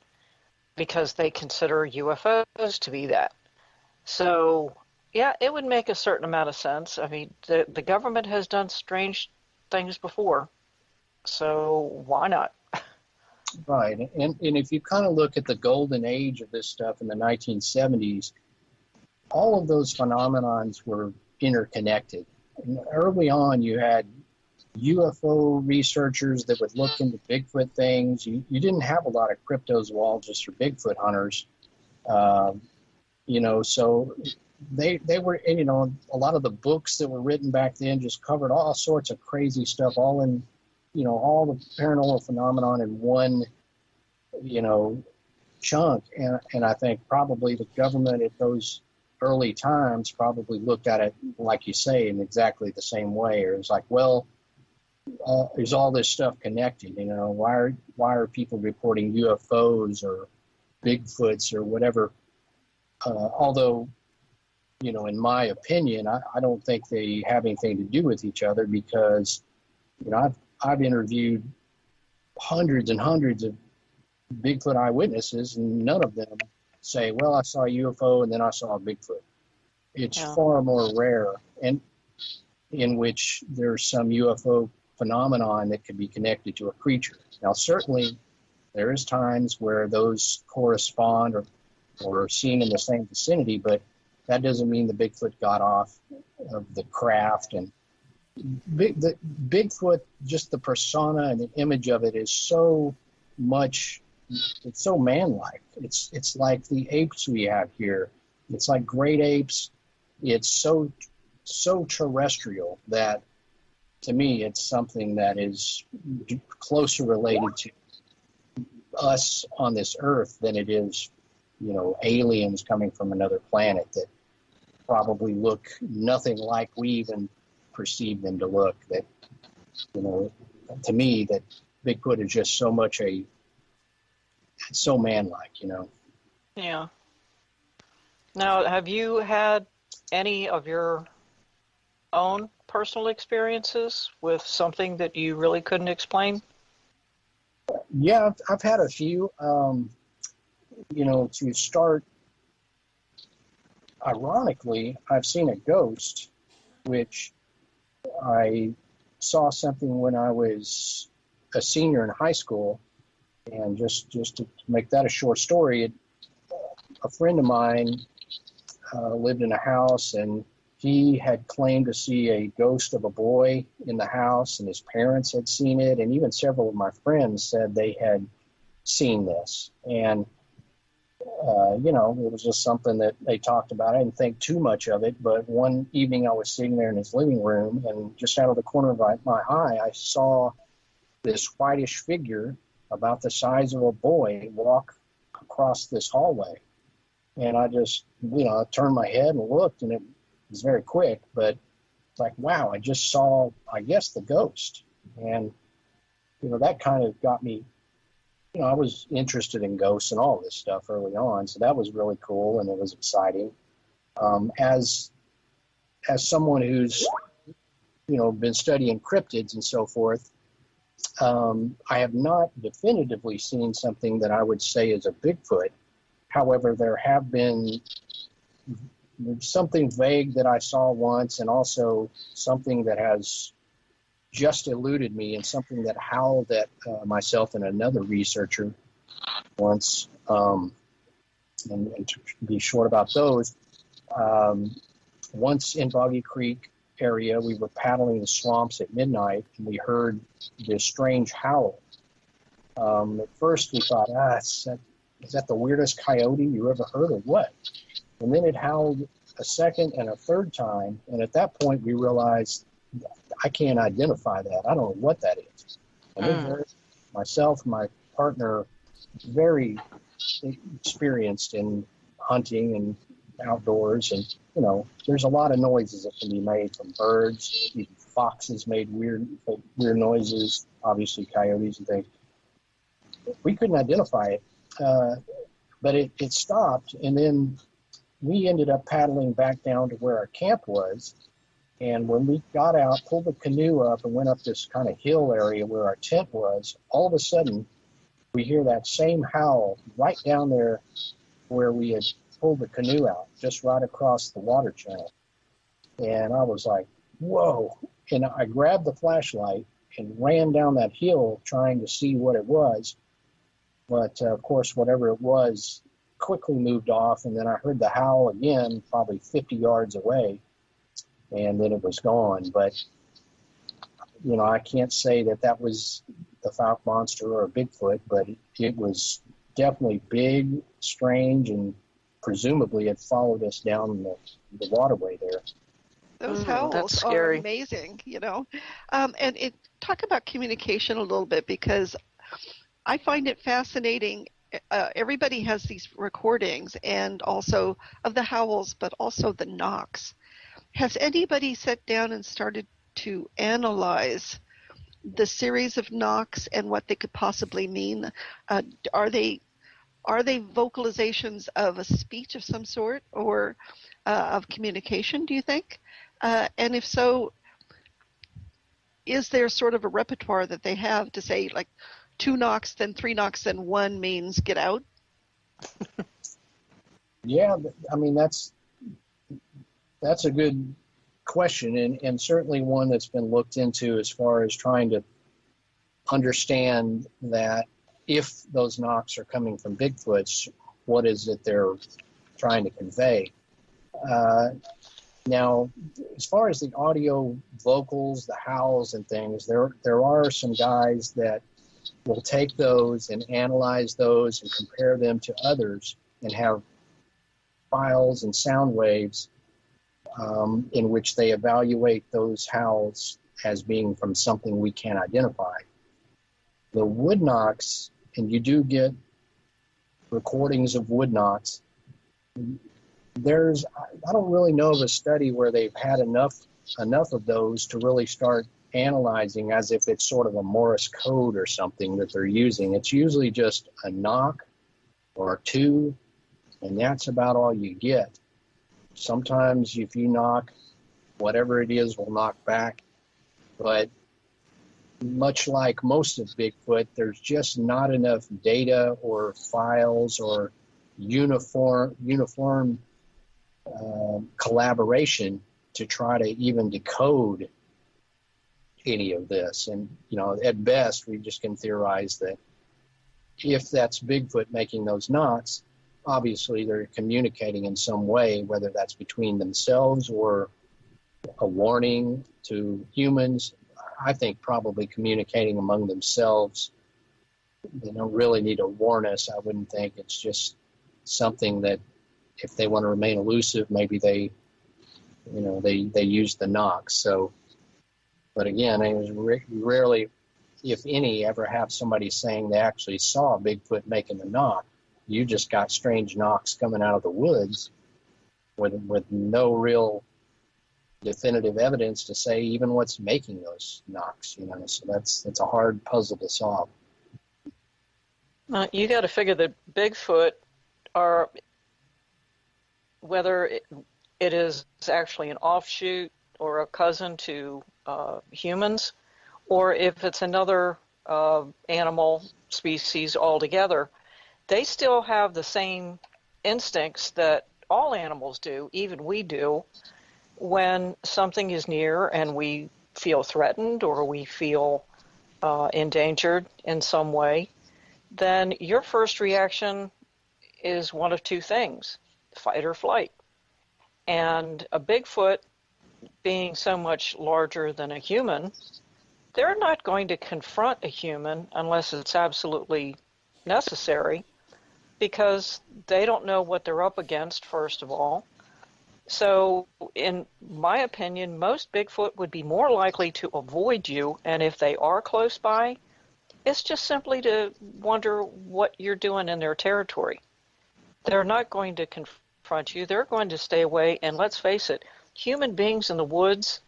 because they consider UFOs to be that. So Yeah, it would make a certain amount of sense. I mean, the government has done strange things before, so why not? Right. And if you kind of look at the golden age of this stuff in the 1970s, all of those phenomenons were interconnected. And early on, you had UFO researchers that would look into Bigfoot things. You didn't have a lot of cryptozoologists or Bigfoot hunters, so they were, and, a lot of the books that were written back then just covered all sorts of crazy stuff, all in, all the paranormal phenomenon in one, chunk. And I think probably the government at those early times probably looked at it, like you say, in exactly the same way. Or it's like, well, is all this stuff connected? Why are people reporting UFOs or Bigfoots or whatever? Although, in my opinion, I don't think they have anything to do with each other, because, I've interviewed hundreds and hundreds of Bigfoot eyewitnesses, and none of them say, well, I saw a UFO and then I saw a Bigfoot. It's far more rare, and in which there's some UFO phenomenon that could be connected to a creature. Now, certainly there is times where those correspond or are seen in the same vicinity, but that doesn't mean the Bigfoot got off of the craft. And the Bigfoot, just the persona and the image of it is so much, it's so man-like. It's like the apes we have here. It's like great apes. It's so terrestrial that, to me, it's something that is closer related to us on this earth than it is, aliens coming from another planet that probably look nothing like we even perceive them to look. That, to me, that Bigfoot is just so much it's so man-like, Yeah. Now, have you had any of your own personal experiences with something that you really couldn't explain? Yeah, I've had a few. To start, ironically, I've seen a ghost, which I saw something when I was a senior in high school. And just to make that a short story, a friend of mine lived in a house, and he had claimed to see a ghost of a boy in the house, and his parents had seen it, and even several of my friends said they had seen this. And, it was just something that they talked about. I didn't think too much of it, but one evening I was sitting there in his living room, and just out of the corner of my eye, I saw this whitish figure about the size of a boy walk across this hallway. And I just, I turned my head and looked, and it was very quick, but it's like, wow, I just saw, I guess, the ghost. And, that kind of got me, I was interested in ghosts and all this stuff early on. So that was really cool, and it was exciting. As someone who's, been studying cryptids and so forth, I have not definitively seen something that I would say is a Bigfoot. However, there have been something vague that I saw once, and also something that has just eluded me, and something that howled at myself and another researcher once. And to be short about those, once in Boggy Creek area, we were paddling the swamps at midnight, and we heard this strange howl. At first we thought, is that the weirdest coyote you ever heard, or what? And then it howled a second and a third time, and at that point we realized, I can't identify that. I don't know what that is. And then myself and my partner, very experienced in hunting and outdoors, and there's a lot of noises that can be made from birds. Even foxes made weird noises, obviously coyotes and things. We couldn't identify it, but it stopped, and then we ended up paddling back down to where our camp was. And when we got out, pulled the canoe up, and went up this kind of hill area where our tent was, all of a sudden we hear that same howl right down there where we had pulled the canoe out just right across the water channel. And I was like, whoa. And I grabbed the flashlight and ran down that hill trying to see what it was. But, of course, whatever it was quickly moved off. And then I heard the howl again, probably 50 yards away. And then it was gone. But, you know, I can't say that that was the Fouke monster or a Bigfoot, but it was definitely big, strange, and presumably it followed us down the waterway there. Those howls are amazing, you know. And talk about communication a little bit, because I find it fascinating. Everybody has these recordings, and also of the howls, but also the knocks. Has anybody sat down and started to analyze the series of knocks and what they could possibly mean? Are they vocalizations of a speech of some sort, or of communication, do you think? And if so, is there sort of a repertoire that they have to say, like, 2 knocks, then 3 knocks, then 1 means get out? Yeah, I mean, that's a good question, and certainly one that's been looked into as far as trying to understand that if those knocks are coming from Bigfoots, what is it they're trying to convey? Now, as far as the audio vocals, the howls and things, there are some guys that will take those and analyze those and compare them to others and have files and sound waves in which they evaluate those howls as being from something we can't identify. The wood knocks, and you do get recordings of wood knocks, I don't really know of a study where they've had enough of those to really start analyzing as if it's sort of a Morse code or something that they're using. It's usually just a knock or 2, and that's about all you get. Sometimes if you knock, whatever it is will knock back, but much like most of Bigfoot, there's just not enough data or files or uniform collaboration to try to even decode any of this. And, you know, at best, we just can theorize that if that's Bigfoot making those knocks, obviously they're communicating in some way, whether that's between themselves or a warning to humans. I think probably communicating among themselves. They don't really need to warn us. I wouldn't think. It's just something that if they want to remain elusive, maybe they use the knocks. So, but again, it was rarely, if any, ever have somebody saying they actually saw a Bigfoot making the knock. You just got strange knocks coming out of the woods with no real definitive evidence to say even what's making those knocks, you know. So that's a hard puzzle to solve. You got to figure that Bigfoot are, whether it is actually an offshoot or a cousin to humans, or if it's another animal species altogether, they still have the same instincts that all animals do, even we do, when something is near and we feel threatened or we feel endangered in some way. Then your first reaction is one of 2 things, fight or flight. And a Bigfoot, being so much larger than a human, they're not going to confront a human unless it's absolutely necessary, because they don't know what they're up against, first of all. So, in my opinion, most Bigfoot would be more likely to avoid you, and if they are close by, it's just simply to wonder what you're doing in their territory. They're not going to confront you. They're going to stay away, and let's face it, human beings in the woods,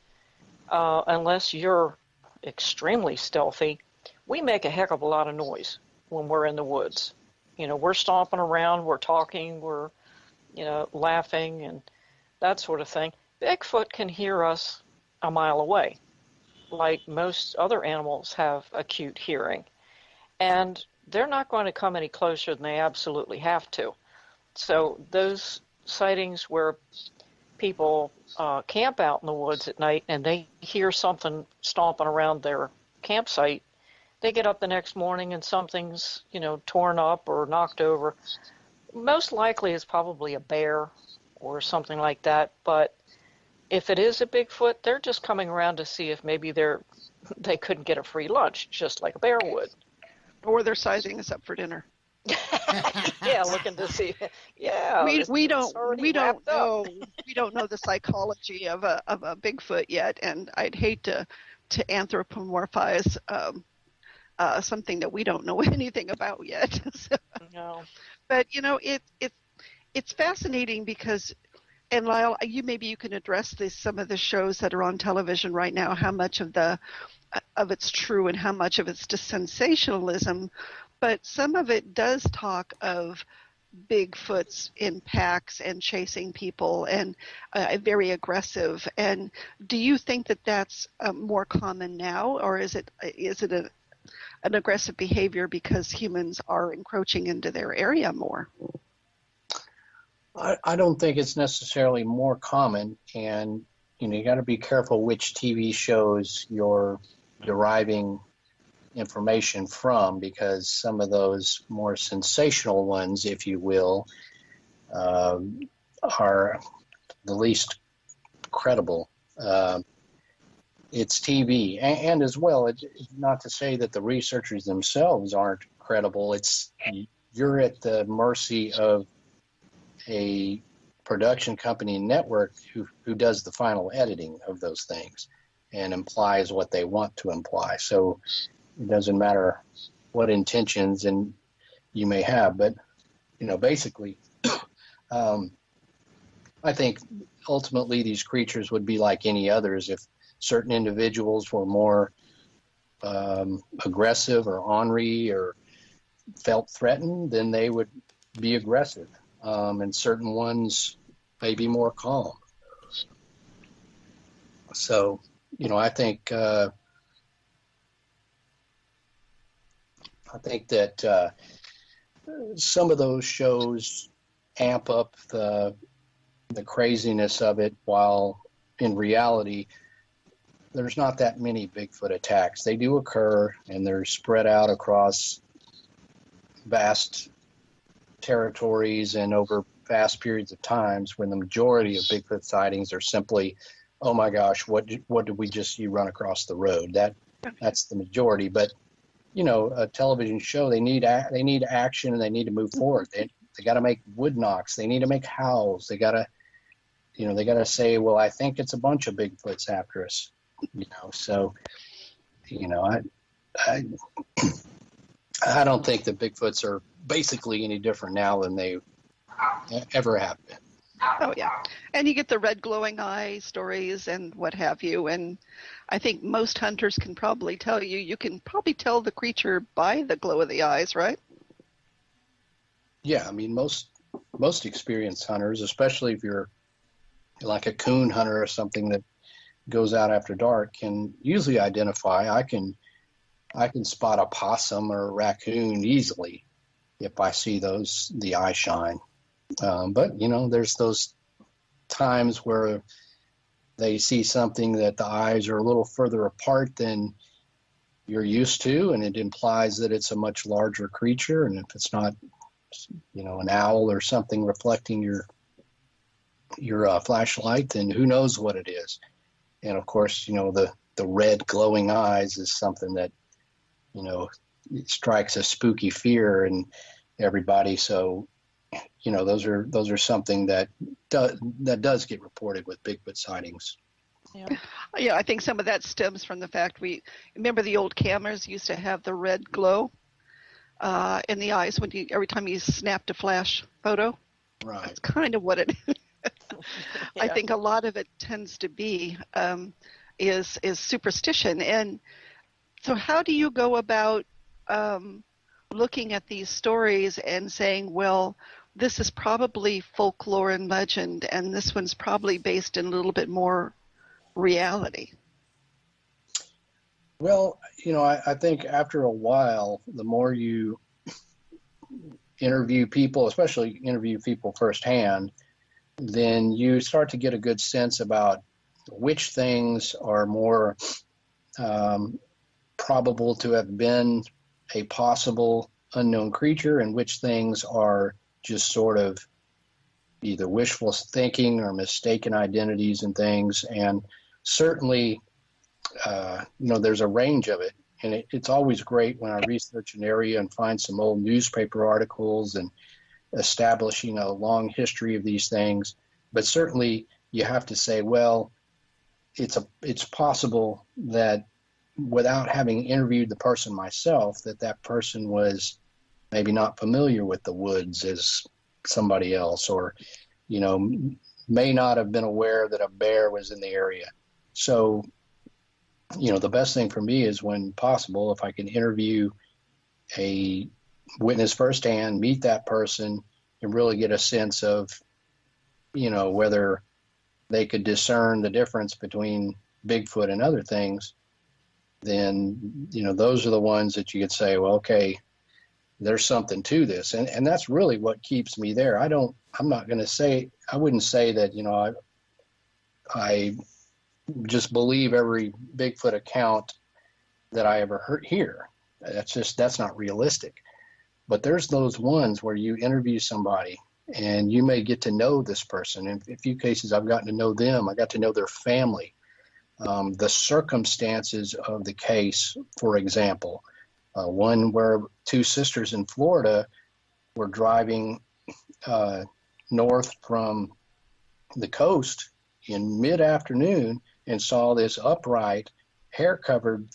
unless you're extremely stealthy, we make a heck of a lot of noise when we're in the woods. You know, we're stomping around, we're talking, we're, laughing and that sort of thing. Bigfoot can hear us a mile away, like most other animals have acute hearing. And they're not going to come any closer than they absolutely have to. So those sightings where people camp out in the woods at night and they hear something stomping around their campsite, they get up the next morning and something's, torn up or knocked over. Most likely it's probably a bear or something like that. But if it is a Bigfoot, they're just coming around to see if maybe they couldn't get a free lunch, just like a bear would. Or they're sizing us up for dinner. Yeah, looking to see. Yeah, we don't know the psychology of a Bigfoot yet, and I'd hate to anthropomorphize something that we don't know anything about yet. So, no. But it's fascinating because, and Lyle, maybe you can address some of the shows that are on television right now. How much of it's true and how much of it's just sensationalism. But some of it does talk of Bigfoots in packs and chasing people and very aggressive. And do you think that that's more common now, or is it an aggressive behavior because humans are encroaching into their area more? I don't think it's necessarily more common, and you got to be careful which TV shows you're deriving information from, because some of those more sensational ones, if you will, are the least credible. It's TV, and as well, it's not to say that the researchers themselves aren't credible. You're at the mercy of a production company and network who does the final editing of those things and implies what they want to imply. So it doesn't matter what intentions and you may have, but basically, I think ultimately these creatures would be like any others. If certain individuals were more aggressive or ornery or felt threatened, then they would be aggressive, and certain ones may be more calm. So, I think that some of those shows amp up the craziness of it, while in reality, there's not that many Bigfoot attacks. They do occur, and they're spread out across vast territories and over vast periods of times, when the majority of Bigfoot sightings are simply, oh my gosh, what did we just see run across the road? That's the majority. But a television show, they need action, and they need to move forward. They got to make wood knocks. They need to make howls. They got to say, well, I think it's a bunch of Bigfoots after us. So I don't think that Bigfoots are basically any different now than they ever have been. Oh, yeah. And you get the red glowing eye stories and what have you. And I think most hunters can probably tell you can probably tell the creature by the glow of the eyes, right? Yeah, I mean, most experienced hunters, especially if you're like a coon hunter or something that goes out after dark, can usually identify. I can spot a possum or a raccoon easily if I see the eye shine. But there's those times where they see something that the eyes are a little further apart than you're used to, and it implies that it's a much larger creature. And if it's not, an owl or something reflecting your flashlight, then who knows what it is. And of course, the red glowing eyes is something that, it strikes a spooky fear in everybody. So, those are something that does get reported with Bigfoot sightings. Yeah, I think some of that stems from the fact remember the old cameras used to have the red glow in the eyes every time you snapped a flash photo. Right. That's kind of what it is. Yeah. I think a lot of it tends to be is superstition. And so how do you go about looking at these stories and saying, well, this is probably folklore and legend, and this one's probably based in a little bit more reality? Well, I think after a while, the more you interview people, especially interview people firsthand, then you start to get a good sense about which things are more probable to have been a possible unknown creature and which things are just sort of either wishful thinking or mistaken identities and things. And certainly, there's a range of it. And it's always great when I research an area and find some old newspaper articles and establishing a long history of these things. But certainly you have to say, well, it's possible that without having interviewed the person myself, that person was maybe not familiar with the woods as somebody else, or, may not have been aware that a bear was in the area. So, the best thing for me is when possible, if I can interview a witness firsthand, meet that person, and really get a sense of, whether they could discern the difference between Bigfoot and other things, then, those are the ones that you could say, well, okay, there's something to this. And that's really what keeps me there. I wouldn't say that, I just believe every Bigfoot account that I ever hear. That's not realistic. But there's those ones where you interview somebody and you may get to know this person. In a few cases, I've gotten to know them. I got to know their family, the circumstances of the case, for example. One where two sisters in Florida were driving north from the coast in mid-afternoon and saw this upright, hair-covered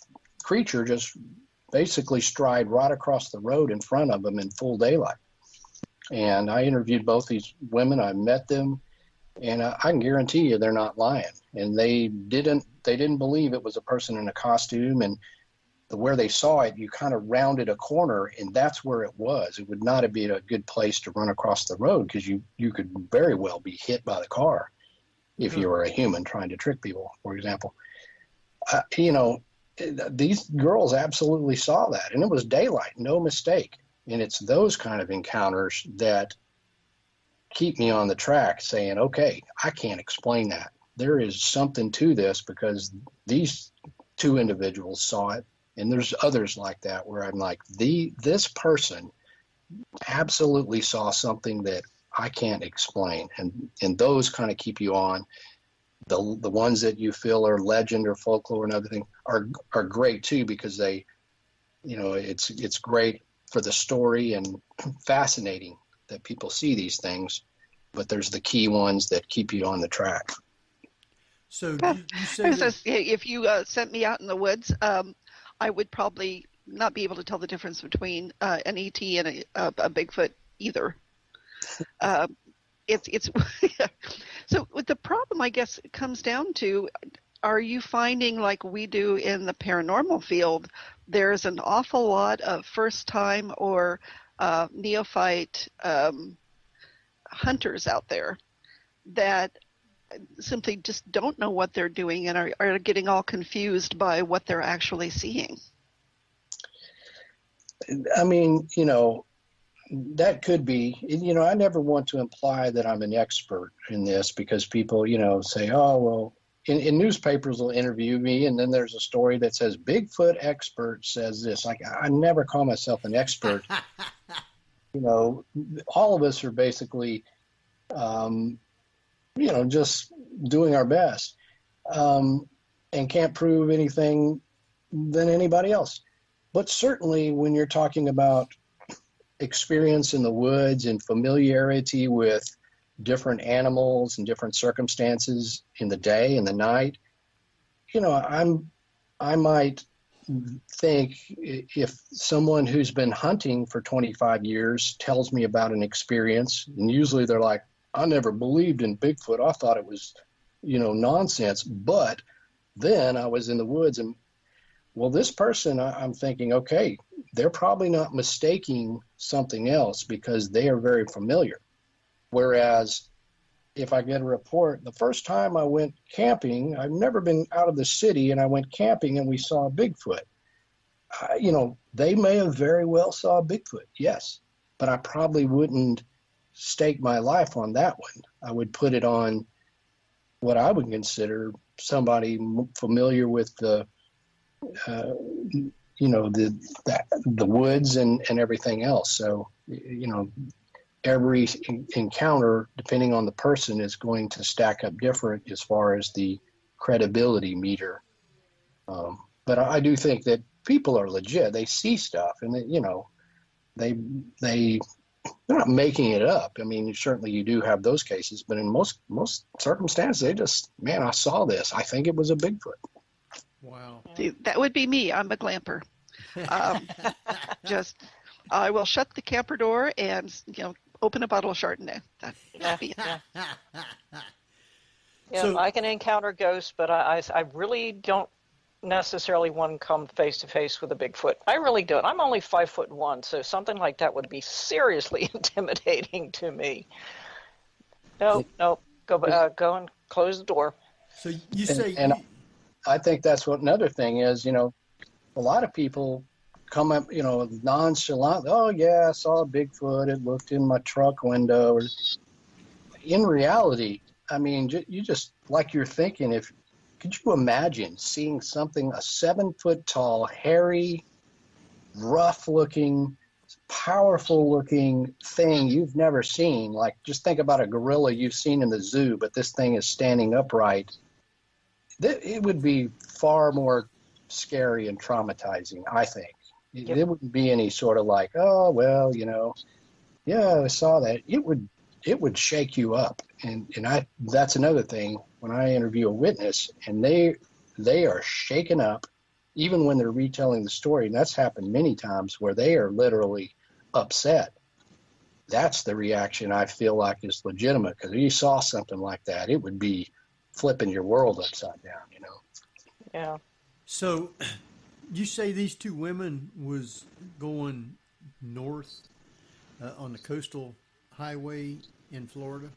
creature just basically stride right across the road in front of them in full daylight. And I interviewed both these women. I met them, and I can guarantee you they're not lying. And they didn't believe it was a person in a costume. And where they saw it, you kind of rounded a corner, and that's where it was. It would not have been a good place to run across the road because you could very well be hit by the car if you were a human trying to trick people, for example. These girls absolutely saw that, and it was daylight, no mistake. And it's those kind of encounters that keep me on the track saying, okay, I can't explain that. There is something to this because these two individuals saw it. And there's others like that where I'm like, this person absolutely saw something that I can't explain. And those kind of keep you on. The ones that you feel are legend or folklore and other things are great too, because they, it's great for the story and fascinating that people see these things. But there's the key ones that keep you on the track. So you say if you sent me out in the woods, I would probably not be able to tell the difference between an ET and a Bigfoot either. It's So with the problem, I guess, it comes down to, are you finding, like we do in the paranormal field, there's an awful lot of first-time or neophyte hunters out there that simply just don't know what they're doing and are getting all confused by what they're actually seeing? I mean, that could be, I never want to imply that I'm an expert in this because people, say, oh, well, in newspapers will interview me and then there's a story that says Bigfoot expert says this. Like, I never call myself an expert. All of us are basically, just doing our best and can't prove anything than anybody else. But certainly when you're talking about experience in the woods and familiarity with different animals and different circumstances in the day and the night, I might think if someone who's been hunting for 25 years tells me about an experience, and usually they're like, I never believed in Bigfoot. I thought it was, nonsense. But then I was in the woods and, well, this person, I'm thinking, okay, they're probably not mistaking something else because they are very familiar. Whereas if I get a report, the first time I went camping, I've never been out of the city, and I went camping and we saw a Bigfoot. They may have very well saw a Bigfoot, yes. but I probably wouldn't stake my life on that one. I would put it on what I would consider somebody familiar with the woods and everything else. So, every encounter, depending on the person, is going to stack up different as far as the credibility meter. But I do think that people are legit. They see stuff, and they're not making it up. I mean, certainly you do have those cases, but in most circumstances, they just, man, I saw this. I think it was a Bigfoot. Wow. See, that would be me. I'm a glamper. I will shut the camper door and open a bottle of Chardonnay. That'd be it. So, I can encounter ghosts, but I really don't necessarily want to come face to face with a Bigfoot. I really don't. I'm only 5'1", so something like that would be seriously intimidating to me. No, go and close the door. So you say, and I think that's what another thing is. A lot of people come up, nonchalant. Oh yeah, I saw a Bigfoot. It looked in my truck window. In reality, I mean, you just like you're thinking. Could you imagine seeing something, a 7-foot tall, hairy, rough-looking, powerful-looking thing you've never seen? Like, just think about a gorilla you've seen in the zoo, but this thing is standing upright. It would be far more scary and traumatizing, I think. Yep. There wouldn't be any sort of like, oh, well, yeah, I saw that. It would shake you up. And that's another thing. When I interview a witness and they are shaken up, even when they're retelling the story, and that's happened many times where they are literally upset. That's the reaction I feel like is legitimate, because if you saw something like that, it would be flipping your world upside down, Yeah. So you say these two women was going north on the coastal highway in Florida?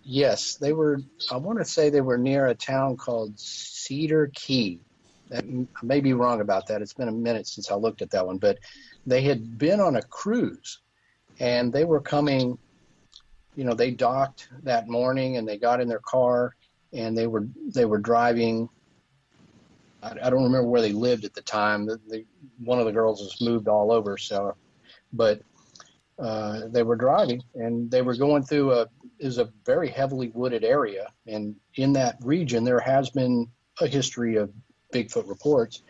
Yes, they were. I want to say they were near a town called Cedar Key. I may be wrong about that. It's been a minute since I looked at that one, but they had been on a cruise, and they were coming. They docked that morning, and they got in their car, and they were driving. I don't remember where they lived at the time. One of the girls has moved all over, but they were driving, and they were going through is a very heavily wooded area, and in that region there has been a history of Bigfoot reports.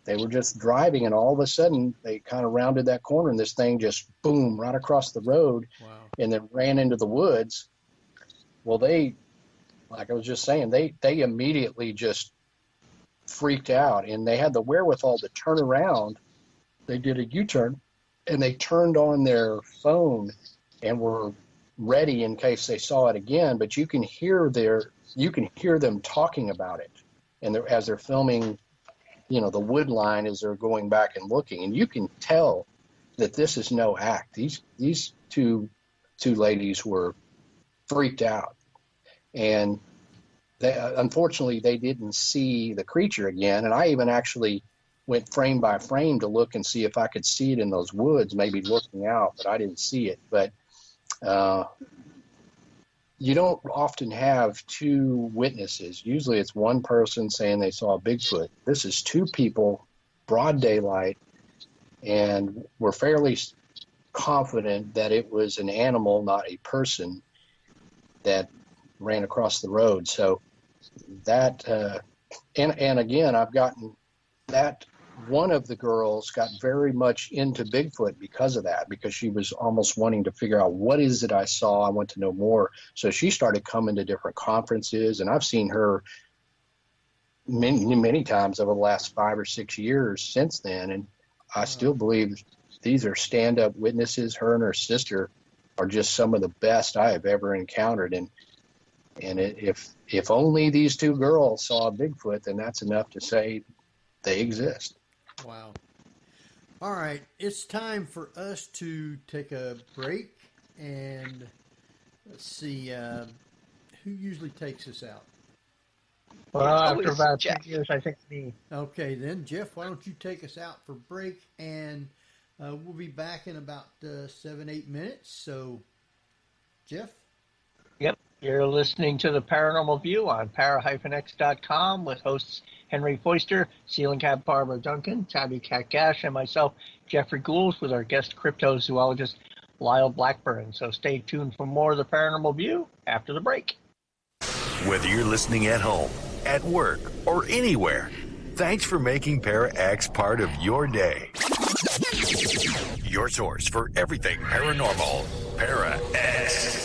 They were just driving, and all of a sudden they kind of rounded that corner, and this thing just boom right across the road. Wow. And then ran into the woods. Well, like I was just saying, they immediately just freaked out, and they had the wherewithal to turn around. They did a U-turn, and they turned on their phone and were ready in case they saw it again. But you can hear them talking about it, and as they're filming, the wood line as they're going back and looking, and you can tell that this is no act. These two ladies were freaked out, and unfortunately they didn't see the creature again. And I even actually went frame by frame to look and see if I could see it in those woods, maybe looking out, but I didn't see it. But you don't often have two witnesses. Usually it's one person saying they saw a Bigfoot. This is two people, broad daylight, and we're fairly confident that it was an animal, not a person, that ran across the road. So that, and again, I've gotten that one of the girls got very much into Bigfoot because of that, because she was almost wanting to figure out, what is it I saw? I want to know more. So she started coming to different conferences, and I've seen her many times over the last 5 or 6 years since then. And I still believe these are stand-up witnesses. Her and her sister are just some of the best I have ever encountered. And if only these two girls saw a Bigfoot, then that's enough to say they exist. Wow. All right. It's time for us to take a break, and let's see, who usually takes us out? Well, after about 2 years, I think me. Okay, then, Jeff, why don't you take us out for break, and We'll be back in about 7-8 minutes. So, Jeff? Yep. You're listening to the Paranormal View on para-x.com with hosts Henry Foister, Ceiling Cab Barbara Duncan, Tabby Cat Gash, and myself, Jeffrey Gould, with our guest cryptozoologist Lyle Blackburn. So stay tuned for more of the Paranormal View after the break. Whether you're listening at home, at work, or anywhere, thanks for making Para-X part of your day. Your source for everything paranormal. Para-X.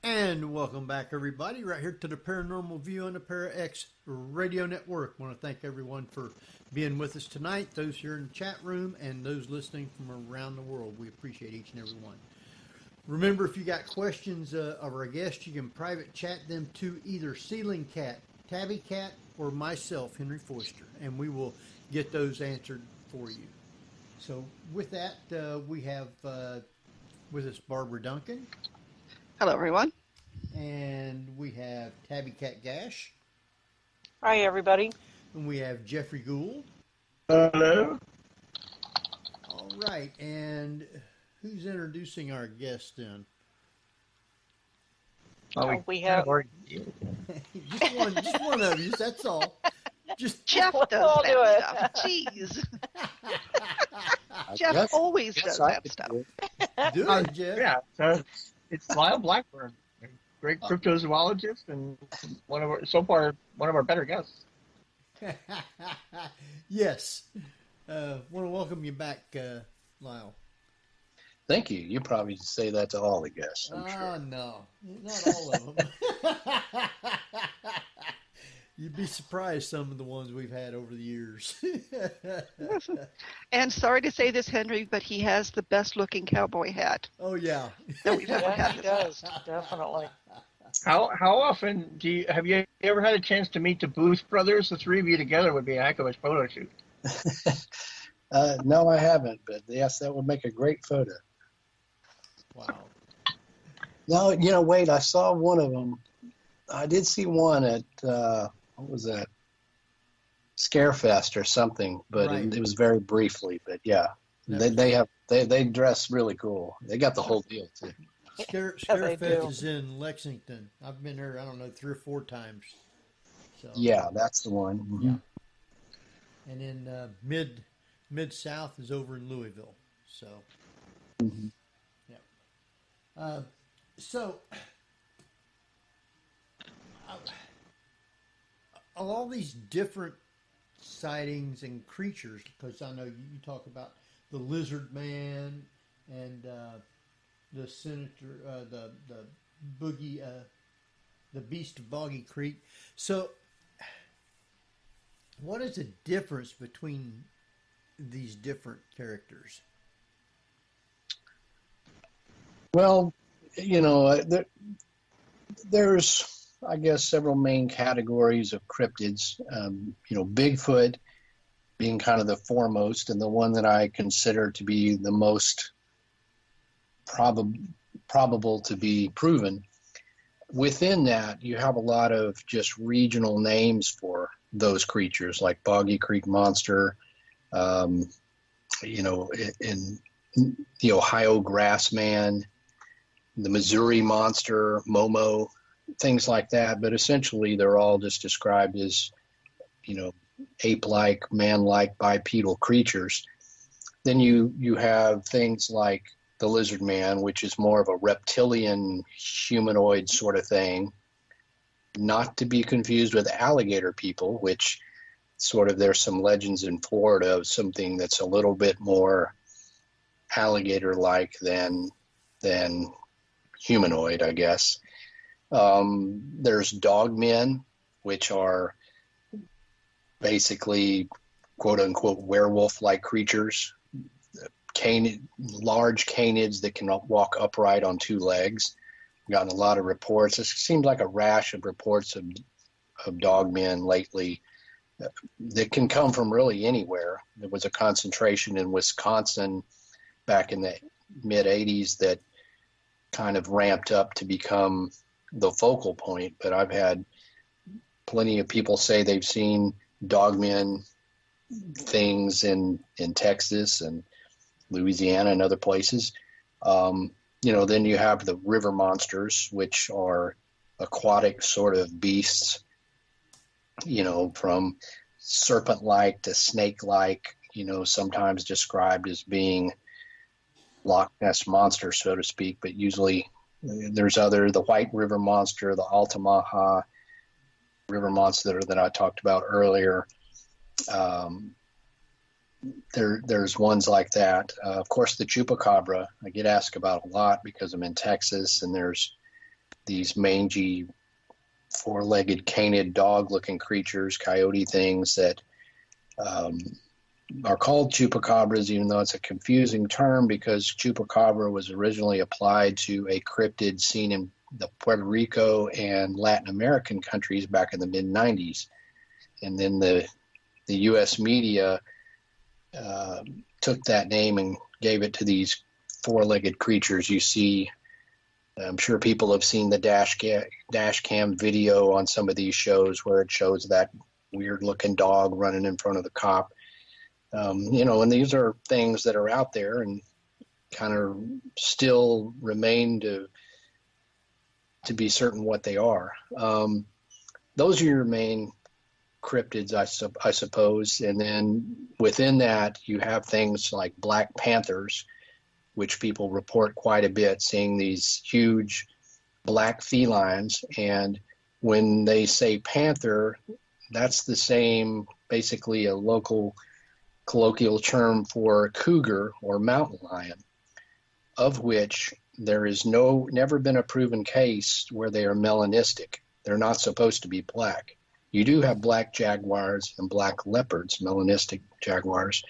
And welcome back, everybody, right here to the Paranormal View on the Para-X Radio Network. I want to thank everyone for being with us tonight, those here in the chat room and those listening from around the world. We appreciate each and every one. Remember, if you got questions of our guests, you can private chat them to either Ceiling Cat, Tabby Cat, or myself, Henry Foister, and we will get those answered for you. So with that, we have with us Barbara Duncan. Hello, everyone. And we have Tabby Cat Gash. Hi, everybody. And we have Jeffrey Gould. Hello. All right. And who's introducing our guest then? We have just one of you. That's all. Just Jeff does that stuff. Jeez. Jeff always does that stuff. Do it, Jeff. Yeah. So it's Lyle Blackburn, a great cryptozoologist and one of our better guests. Yes. Want to welcome you back, Lyle. Thank you. You probably say that to all the guests, I'm sure. No. Not all of them. You'd be surprised some of the ones we've had over the years. And sorry to say this, Henry, but he has the best-looking cowboy hat. Oh, yeah. That we've ever had. He does, definitely. How often have you ever had a chance to meet the Booth brothers? The three of you together would be a heck of a photo shoot. No, I haven't, but yes, that would make a great photo. Wow. No, wait, I saw one of them. I did see one at, what was that? Scarefest or something, but right. it was very briefly, but yeah. They dress really cool. They got the whole deal too. Scarefest is in Lexington. I've been there, I don't know, 3 or 4 times. So yeah, that's the one. Mm-hmm. Yeah. And then Mid-South is over in Louisville. So, mm-hmm. Yeah. So, of all these different sightings and creatures, because I know you talk about the lizard man and the senator, the boogie, the beast of Boggy Creek. So, what is the difference between these different characters? Well, there's, I guess, several main categories of cryptids. Bigfoot being kind of the foremost and the one that I consider to be the most probable to be proven. Within that, you have a lot of just regional names for those creatures, like Boggy Creek Monster, in the Ohio Grassman, the Missouri Monster, Momo, things like that. But essentially, they're all just described as, ape-like, man-like, bipedal creatures. Then you have things like the lizard man, which is more of a reptilian humanoid sort of thing, not to be confused with alligator people, which sort of, there's some legends in Florida of something that's a little bit more alligator-like than humanoid, I guess. There's dogmen, which are basically quote-unquote werewolf-like creatures, large canids that can walk upright on 2 legs. I've gotten a lot of reports. It seems like a rash of reports of dogmen lately that can come from really anywhere. There was a concentration in Wisconsin back in the mid-'80s that kind of ramped up to become the focal point, but I've had plenty of people say they've seen dogmen things in Texas and Louisiana and other places. Then you have the river monsters, which are aquatic sort of beasts, from serpent-like to snake-like, sometimes described as being Loch Ness monster, so to speak, but usually there's the white river monster, the Altamaha river monster that I talked about earlier. There's ones like that. Of course, the chupacabra, I get asked about a lot because I'm in Texas, and there's these mangy, four-legged, canid, dog-looking creatures, coyote things that are called chupacabras, even though it's a confusing term because chupacabra was originally applied to a cryptid seen in the Puerto Rico and Latin American countries back in the mid-90s. And then the U.S. media took that name and gave it to these four-legged creatures you see. I'm sure people have seen the dash cam video on some of these shows where it shows that weird-looking dog running in front of the cop. And these are things that are out there and kind of still remain to be certain what they are. Those are your main cryptids, I suppose. And then within that, you have things like black panthers, which people report quite a bit, seeing these huge black felines. And when they say panther, that's the same, basically a local colloquial term for cougar or mountain lion, of which there is never been a proven case where they are melanistic. They're not supposed to be black. You do have black jaguars and black leopards, melanistic jaguars.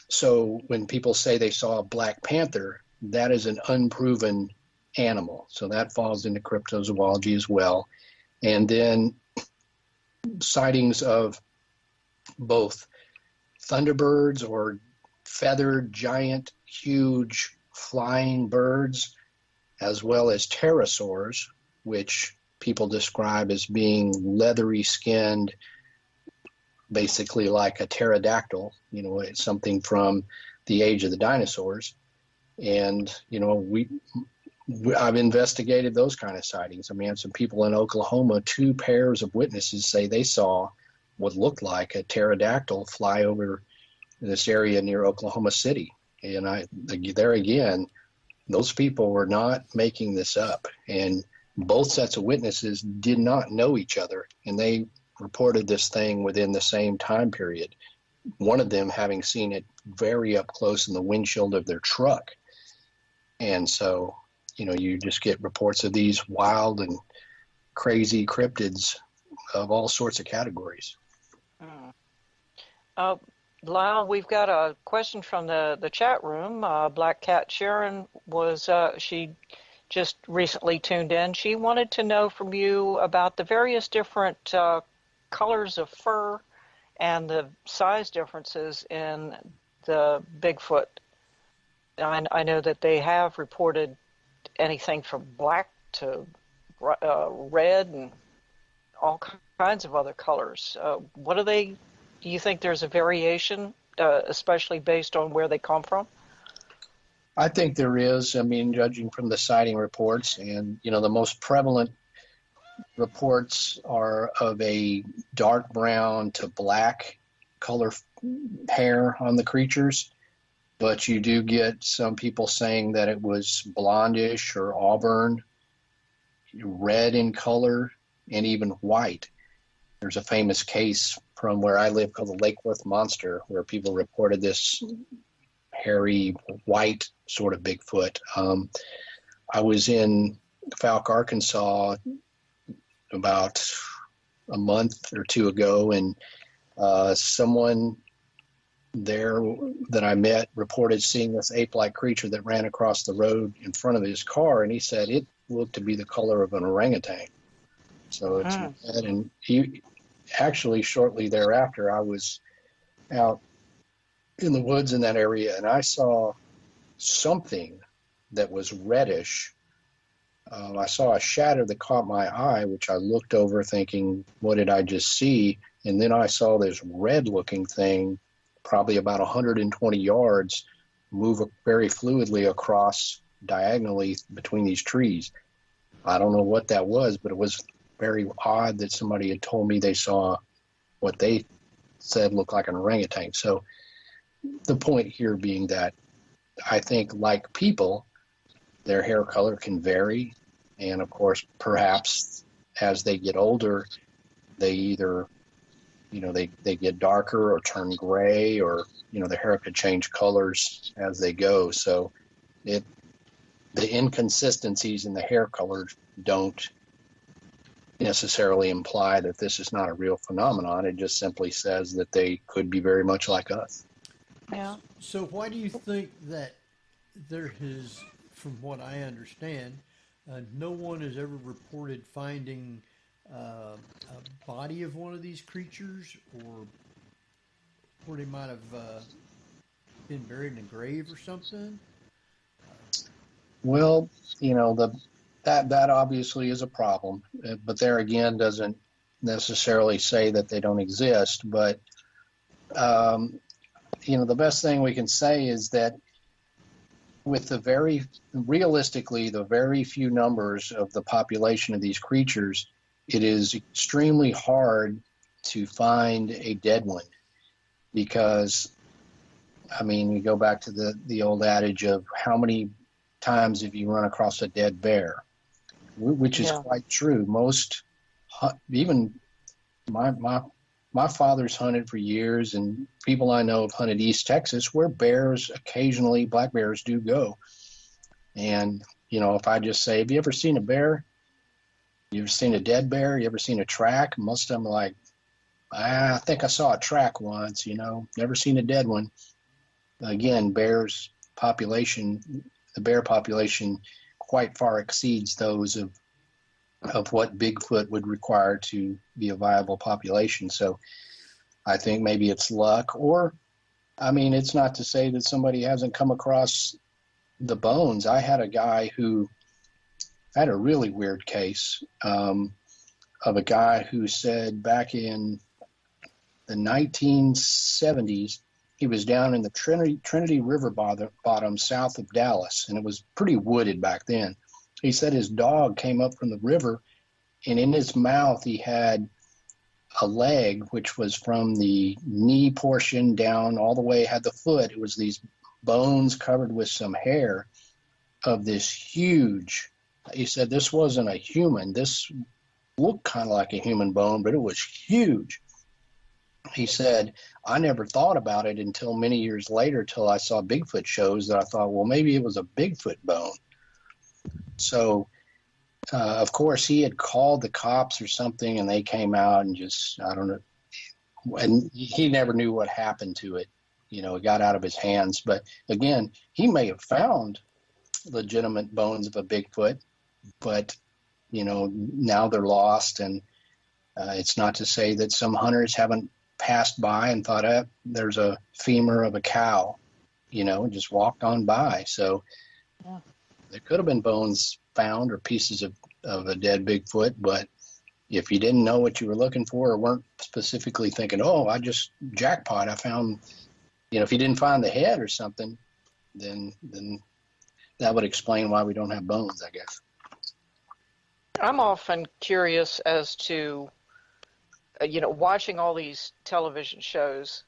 So when people say they saw a black panther, that is an unproven animal. So that falls into cryptozoology as well. And then sightings of both thunderbirds or feathered, giant, huge flying birds, as well as pterosaurs, which people describe as being leathery skinned, basically like a pterodactyl. It's something from the age of the dinosaurs. And, I've investigated those kind of sightings. I mean, some people in Oklahoma, 2 pairs of witnesses say they saw what looked like a pterodactyl fly over this area near Oklahoma City. And there again, those people were not making this up. And both sets of witnesses did not know each other, and they reported this thing within the same time period. One of them having seen it very up close in the windshield of their truck. And so, you just get reports of these wild and crazy cryptids of all sorts of categories. Lyle, we've got a question from the chat room. Black Cat Sharon she just recently tuned in. She wanted to know from you about the various different colors of fur and the size differences in the Bigfoot. I know that they have reported anything from black to red and all kinds of other colors. Do you think there's a variation, especially based on where they come from? I think there is. I mean, judging from the sighting reports, and the most prevalent reports are of a dark brown to black color hair on the creatures, but you do get some people saying that it was blondish or auburn, red in color, and even white. There's a famous case from where I live called the Lake Worth Monster, where people reported this hairy white sort of Bigfoot. I was in Fouke, Arkansas about a month or 2 ago, and someone there that I met reported seeing this ape-like creature that ran across the road in front of his car, and he said it looked to be the color of an orangutan. So it's red, and he actually shortly thereafter, I was out in the woods in that area, and I saw something that was reddish. I saw a shadow that caught my eye, which I looked over thinking, what did I just see? And then I saw this red-looking thing, probably about 120 yards, move very fluidly across diagonally between these trees. I don't know what that was, but it was very odd that somebody had told me they saw what they said looked like an orangutan. So the point here being that I think, like people, their hair color can vary. And of course, perhaps as they get older, they either, they get darker or turn gray, or, the hair could change colors as they go. So the inconsistencies in the hair color don't necessarily imply that this is not a real phenomenon. It just simply says that they could be very much like us. Yeah. So why do you think that there is, from what I understand, no one has ever reported finding a body of one of these creatures, or where they might have been buried in a grave or something? Well, that obviously is a problem, but there again doesn't necessarily say that they don't exist. But the best thing we can say is that with the very few numbers of the population of these creatures, it is extremely hard to find a dead one, because, we go back to the old adage of how many times have you run across a dead bear, which is quite true. Most, even my father's hunted for years, and people I know have hunted East Texas, where bears occasionally, black bears, do go. And, if I just say, have you ever seen a bear? You ever seen a dead bear? You ever seen a track? Most of them are like, I think I saw a track once, never seen a dead one. Again, the bear population quite far exceeds those of what Bigfoot would require to be a viable population. So I think maybe it's luck, or, it's not to say that somebody hasn't come across the bones. I had a guy who had a really weird case of a guy who said back in the 1970s, he was down in the Trinity River bottom south of Dallas, and it was pretty wooded back then. He said his dog came up from the river, and in his mouth he had a leg, which was from the knee portion down all the way, had the foot. It was these bones covered with some hair of this huge, he said this wasn't a human. This looked kind of like a human bone, but it was huge. He said, I never thought about it until many years later, till I saw Bigfoot shows, that I thought, well, maybe it was a Bigfoot bone. So, of course, he had called the cops or something, and they came out and just, I don't know, and he never knew what happened to it. It got out of his hands. But again, he may have found legitimate bones of a Bigfoot, but, now they're lost. And it's not to say that some hunters haven't passed by and thought, there's a femur of a cow, and just walked on by. So there could have been bones found, or pieces of a dead Bigfoot, but if you didn't know what you were looking for, or weren't specifically thinking, I just jackpot, I found, if you didn't find the head or something, then that would explain why we don't have bones, I guess. I'm often curious as to, watching all these television shows,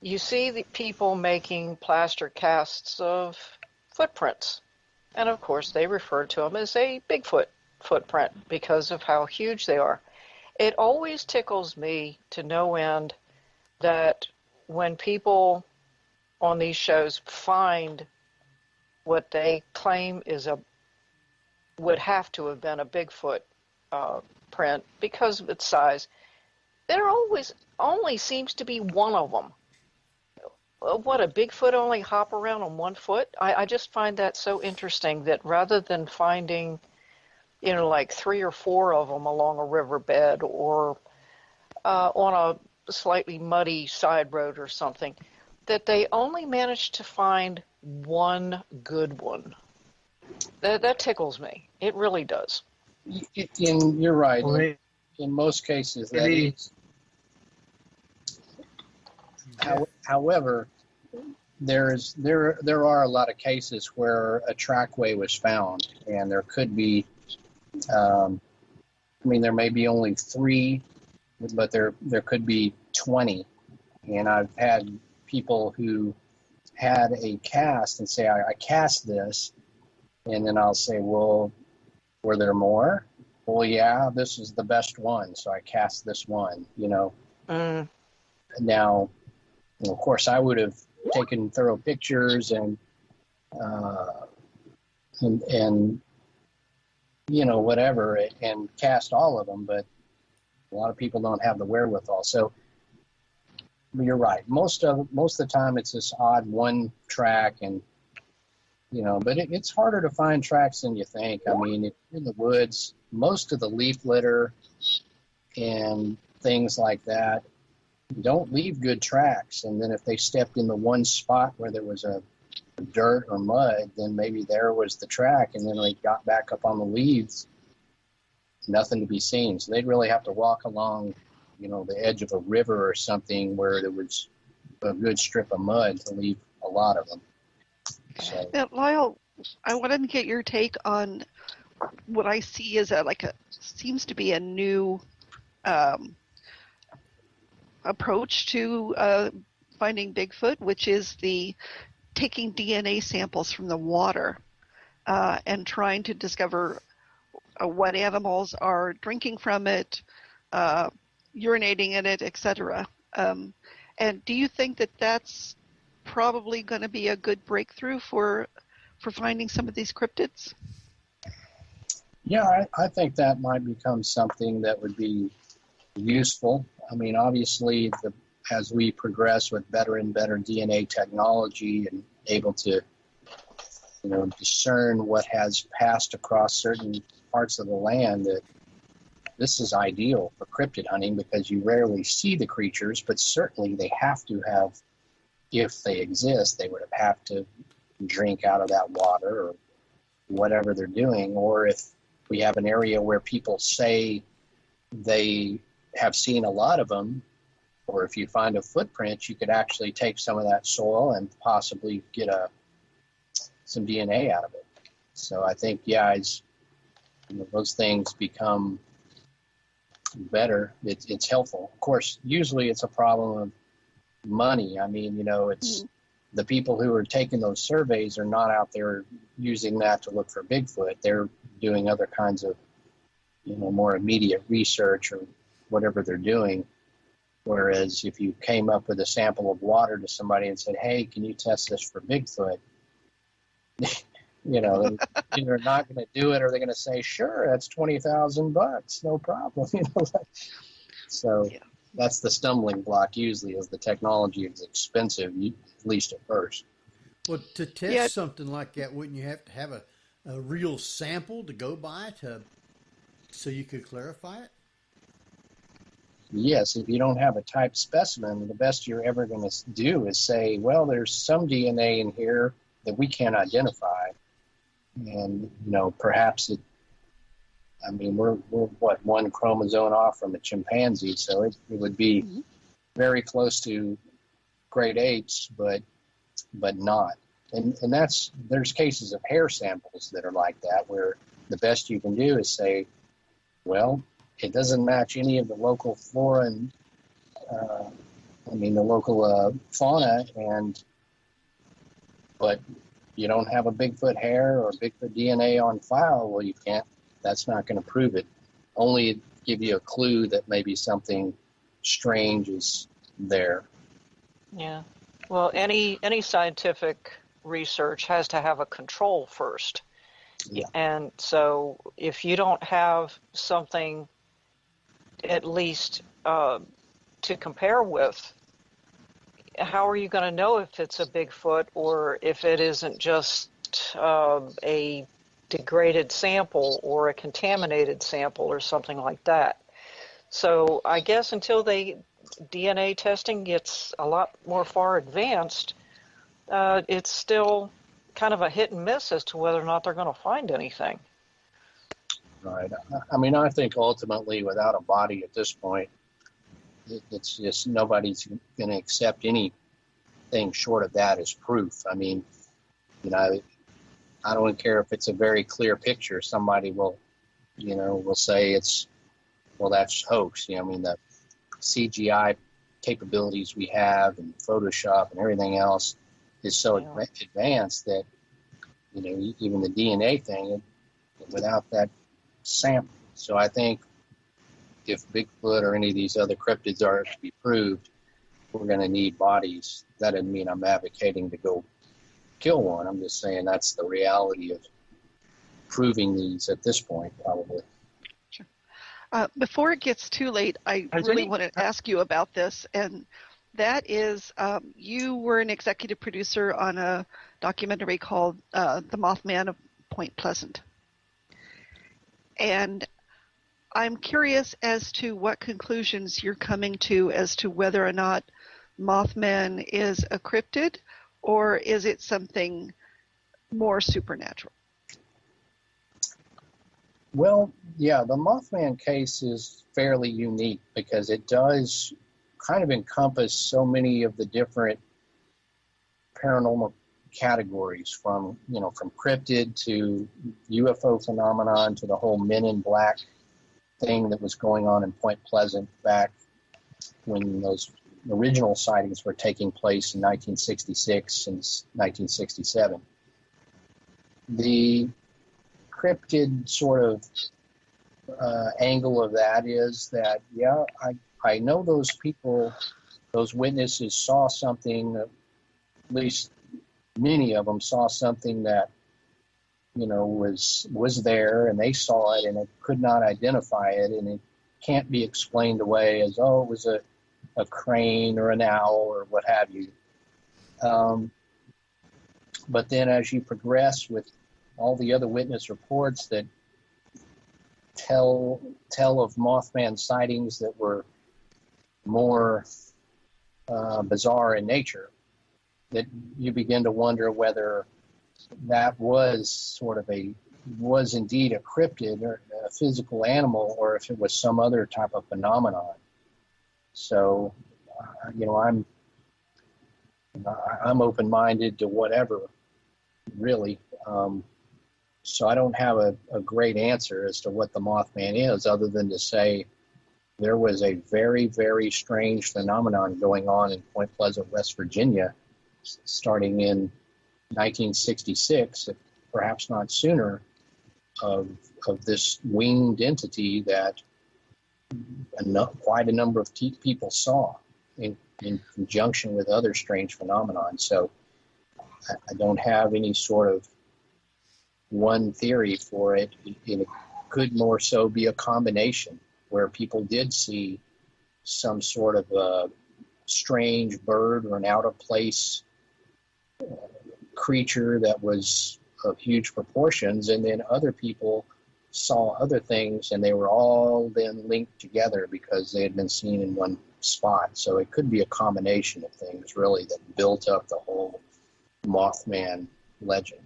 you see the people making plaster casts of footprints. And of course, they refer to them as a Bigfoot footprint because of how huge they are. It always tickles me to no end that when people on these shows find what they claim would have to have been a Bigfoot print because of its size, there always only seems to be one of them. What, a Bigfoot only hop around on one foot? I just find that so interesting that rather than finding, like 3 or 4 of them along a riverbed or on a slightly muddy side road or something, that they only managed to find one good one. That tickles me. It really does. You're right. In most cases, that is. However, there are a lot of cases where a trackway was found, and there could be, there may be only 3, but there could be 20. And I've had people who had a cast and say, I cast this, and then I'll say, well, were there more? Well, yeah, this is the best one, so I cast this one, Now, of course, I would have taken thorough pictures and whatever, and cast all of them, but a lot of people don't have the wherewithal. So you're right. Most of the time, it's this odd one track, and but it's harder to find tracks than you think. I mean, in the woods, most of the leaf litter and things like that don't leave good tracks. And then if they stepped in the one spot where there was a dirt or mud, then maybe there was the track, and then they got back up on the leaves, nothing to be seen. So they'd really have to walk along, the edge of a river or something where there was a good strip of mud to leave a lot of them. So. Now, Lyle, I wanted to get your take on what I see as seems to be a new approach to finding Bigfoot, which is the taking DNA samples from the water and trying to discover what animals are drinking from it, urinating in it, etc. And do you think that that's probably going to be a good breakthrough for finding some of these cryptids? Yeah, I think that might become something that would be useful. I mean, obviously, as we progress with better and better DNA technology and able to, discern what has passed across certain parts of the land, that this is ideal for cryptid hunting because you rarely see the creatures, but certainly they have to have, if they exist, they would have to drink out of that water or whatever they're doing. Or if we have an area where people say they have seen a lot of them, or if you find a footprint, you could actually take some of that soil and possibly get some DNA out of it. So I think, as those things become better, it's helpful. Of course, usually it's a problem of money. I mean, it's the people who are taking those surveys are not out there using that to look for Bigfoot. They're doing other kinds of, more immediate research or whatever they're doing. Whereas if you came up with a sample of water to somebody and said, hey, can you test this for Bigfoot? They're not going to do it, or they're going to say, sure, that's $20,000, no problem. So that's the stumbling block usually, is the technology is expensive, at least at first. Well, to test something like that, wouldn't you have to have a real sample to go by so you could clarify it? Yes, if you don't have a type specimen, the best you're ever going to do is say, well, there's some DNA in here that we can't identify. And, perhaps we're one chromosome off from a chimpanzee, so it would be very close to great apes, but not. And there's cases of hair samples that are like that, where the best you can do is say, well, it doesn't match any of the local flora and the local fauna, but you don't have a Bigfoot hair or Bigfoot DNA on file. Well, you can't. That's not going to prove it. Only give you a clue that maybe something strange is there. Yeah. Well, any scientific research has to have a control first. Yeah. And so if you don't have something at least to compare with, how are you going to know if it's a Bigfoot or if it isn't just a degraded sample or a contaminated sample or something like that? So I guess until DNA testing gets a lot more far advanced, it's still kind of a hit and miss as to whether or not they're going to find anything. Right. I think ultimately, without a body at this point, it's just nobody's going to accept any thing short of that is proof. I mean, you know, I don't care if it's a very clear picture. Somebody will, you know, will say that's hoax. You know, I mean, the CGI capabilities we have and Photoshop and everything else is so advanced that, you know, even the DNA thing, without that sample. So I think if Bigfoot or any of these other cryptids are to be proved, we're going to need bodies. That doesn't mean I'm advocating to go kill one. I'm just saying that's the reality of proving these at this point, probably. Sure. Before it gets too late, I really want to ask you about this, and that is, you were an executive producer on a documentary called The Mothman of Point Pleasant. And I'm curious as to what conclusions you're coming to as to whether or not Mothman is a cryptid, or is it something more supernatural? Well, yeah, the Mothman case is fairly unique because it does kind of encompass so many of the different paranormal categories, from cryptid to UFO phenomenon to the whole Men in Black thing that was going on in Point Pleasant back when those original sightings were taking place in 1966 and 1967. The cryptid sort of angle of that is that, yeah, I know those people, those witnesses saw something, at least many of them saw something that, you know, was there, and they saw it, and it could not identify it, and it can't be explained away as, oh, it was a crane or an owl or what have you. But then as you progress with all the other witness reports that tell of Mothman sightings that were more bizarre in nature, that you begin to wonder whether that was was indeed a cryptid or a physical animal, or if it was some other type of phenomenon. So, you know, I'm open-minded to whatever, really. So I don't have a great answer as to what the Mothman is, other than to say there was a very, very strange phenomenon going on in Point Pleasant, West Virginia, starting in 1966, perhaps not sooner, of this winged entity that quite a number of people saw in conjunction with other strange phenomenon. So I don't have any sort of one theory for it. It could more so be a combination where people did see some sort of a strange bird or an out-of-place creature that was of huge proportions, and then other people saw other things, and they were all then linked together because they had been seen in one spot. So it could be a combination of things, really, that built up the whole Mothman legend.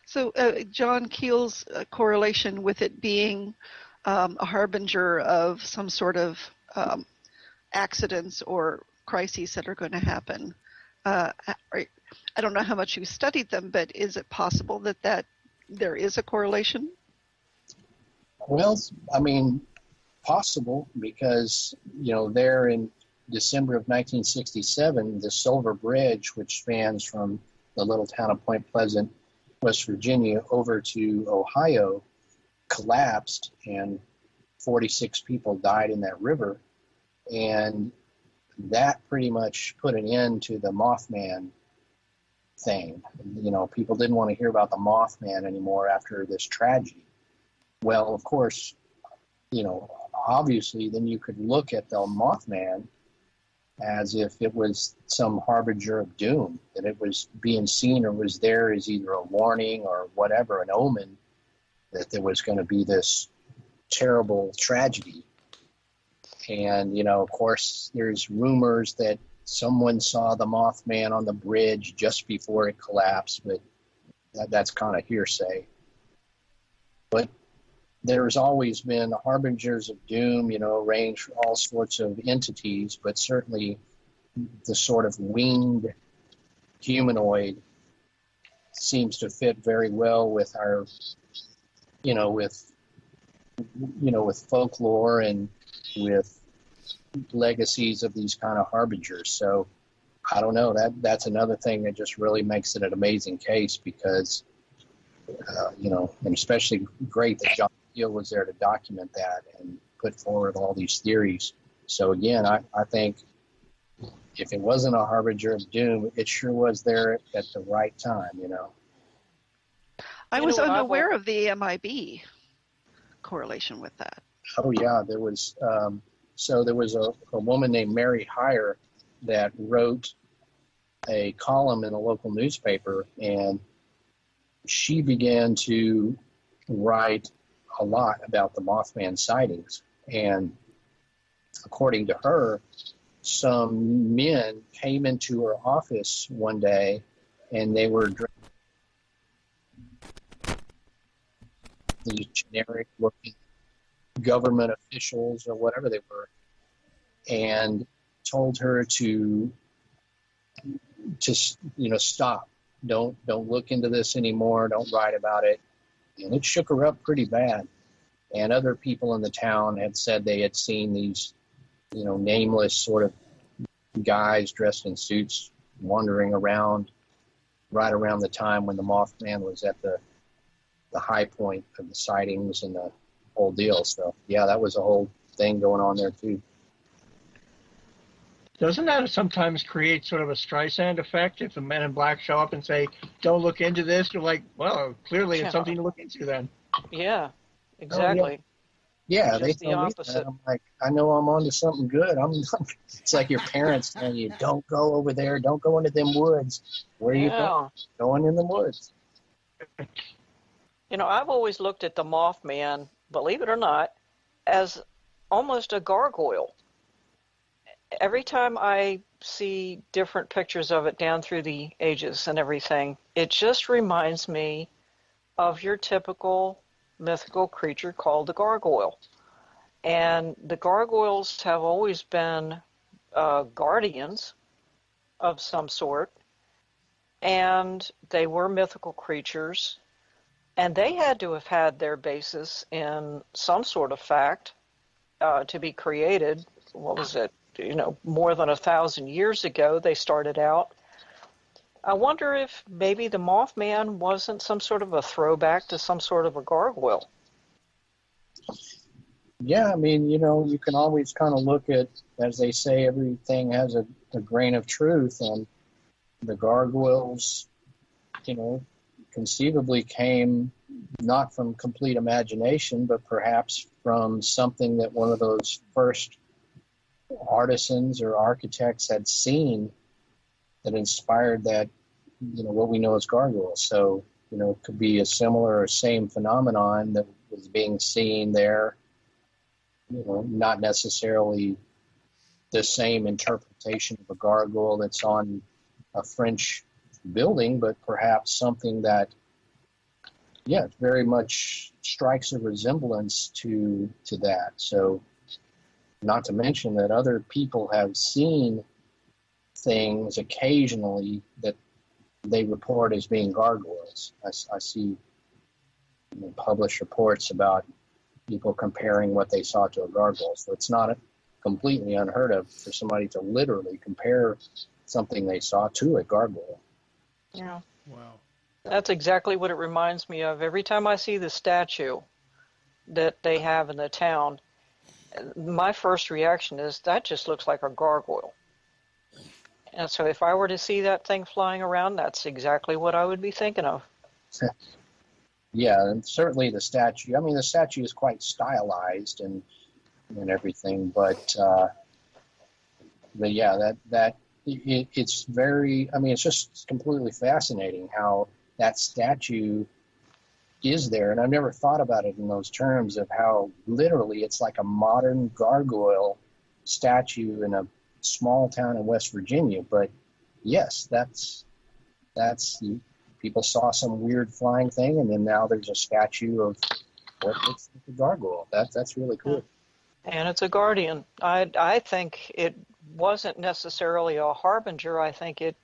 So John Keel's correlation with it being a harbinger of some sort of accidents or crises that are going to happen. I don't know how much you studied them, but is it possible that there is a correlation? Well, I mean, possible, because, you know, there in December of 1967, the Silver Bridge, which spans from the little town of Point Pleasant, West Virginia, over to Ohio, collapsed, and 46 people died in that river. And that pretty much put an end to the Mothman thing. You know, people didn't want to hear about the Mothman anymore after this tragedy. Well, of course, you know, obviously then you could look at the Mothman as if it was some harbinger of doom, that it was being seen or was there as either a warning or whatever, an omen, that there was going to be this terrible tragedy. And, you know, of course, there's rumors that someone saw the Mothman on the bridge just before it collapsed, but that's kind of hearsay. But there's always been harbingers of doom, you know, range for all sorts of entities, but certainly the sort of winged humanoid seems to fit very well with our, with folklore and with legacies of these kind of harbingers. So I don't know, that's another thing that just really makes it an amazing case because, and especially great that John Keel was there to document that and put forward all these theories. So again, I think if it wasn't a harbinger of doom, it sure was there at the right time, I was unaware of the MIB correlation with that. Oh yeah, there was. There was a woman named Mary Heyer that wrote a column in a local newspaper, and she began to write a lot about the Mothman sightings. And according to her, some men came into her office one day, and they were these generic-looking government officials or whatever they were, and told her to stop. Don't look into this anymore. Don't write about it. And it shook her up pretty bad. And other people in the town had said they had seen these, nameless sort of guys dressed in suits wandering around right around the time when the Mothman was at the high point of the sightings and the whole deal. So yeah, that was a whole thing going on there too. Doesn't that sometimes create sort of a Streisand effect? If the Men in Black show up and say, "Don't look into this," you're like, "Well, clearly it's something to look into then." Yeah, exactly. Yeah, they tell me that. I'm like, I know I'm onto something good. It's like your parents telling you, "Don't go over there. Don't go into them woods." Where are you going? Going in the woods. I've always looked at the Mothman, believe it or not, as almost a gargoyle. Every time I see different pictures of it down through the ages and everything, it just reminds me of your typical mythical creature called the gargoyle. And the gargoyles have always been guardians of some sort, and they were mythical creatures, and they had to have had their basis in some sort of fact to be created. What was it? More than 1,000 years ago, they started out. I wonder if maybe the Mothman wasn't some sort of a throwback to some sort of a gargoyle. Yeah, I mean, you can always kind of look at, as they say, everything has a grain of truth, and the gargoyles, conceivably came not from complete imagination, but perhaps from something that one of those first artisans or architects had seen that inspired that, what we know as gargoyles. So, it could be a similar or same phenomenon that was being seen there, not necessarily the same interpretation of a gargoyle that's on a French building, but perhaps something that, very much strikes a resemblance to that. So, not to mention that other people have seen things occasionally that they report as being gargoyles. I see published reports about people comparing what they saw to a gargoyle. So it's not completely unheard of for somebody to literally compare something they saw to a gargoyle. Yeah. Wow. That's exactly what it reminds me of. Every time I see the statue that they have in the town, my first reaction is that just looks like a gargoyle. And so if I were to see that thing flying around, that's exactly what I would be thinking of. Yeah, and certainly the statue. I mean, the statue is quite stylized and everything, but yeah, it's very. I mean, it's just completely fascinating how that statue is there, and I've never thought about it in those terms of how literally it's like a modern gargoyle statue in a small town in West Virginia. But yes, that's people saw some weird flying thing, and then now there's a statue of what looks like a gargoyle. That's really cool. And it's a guardian. I think it wasn't necessarily a harbinger. I think it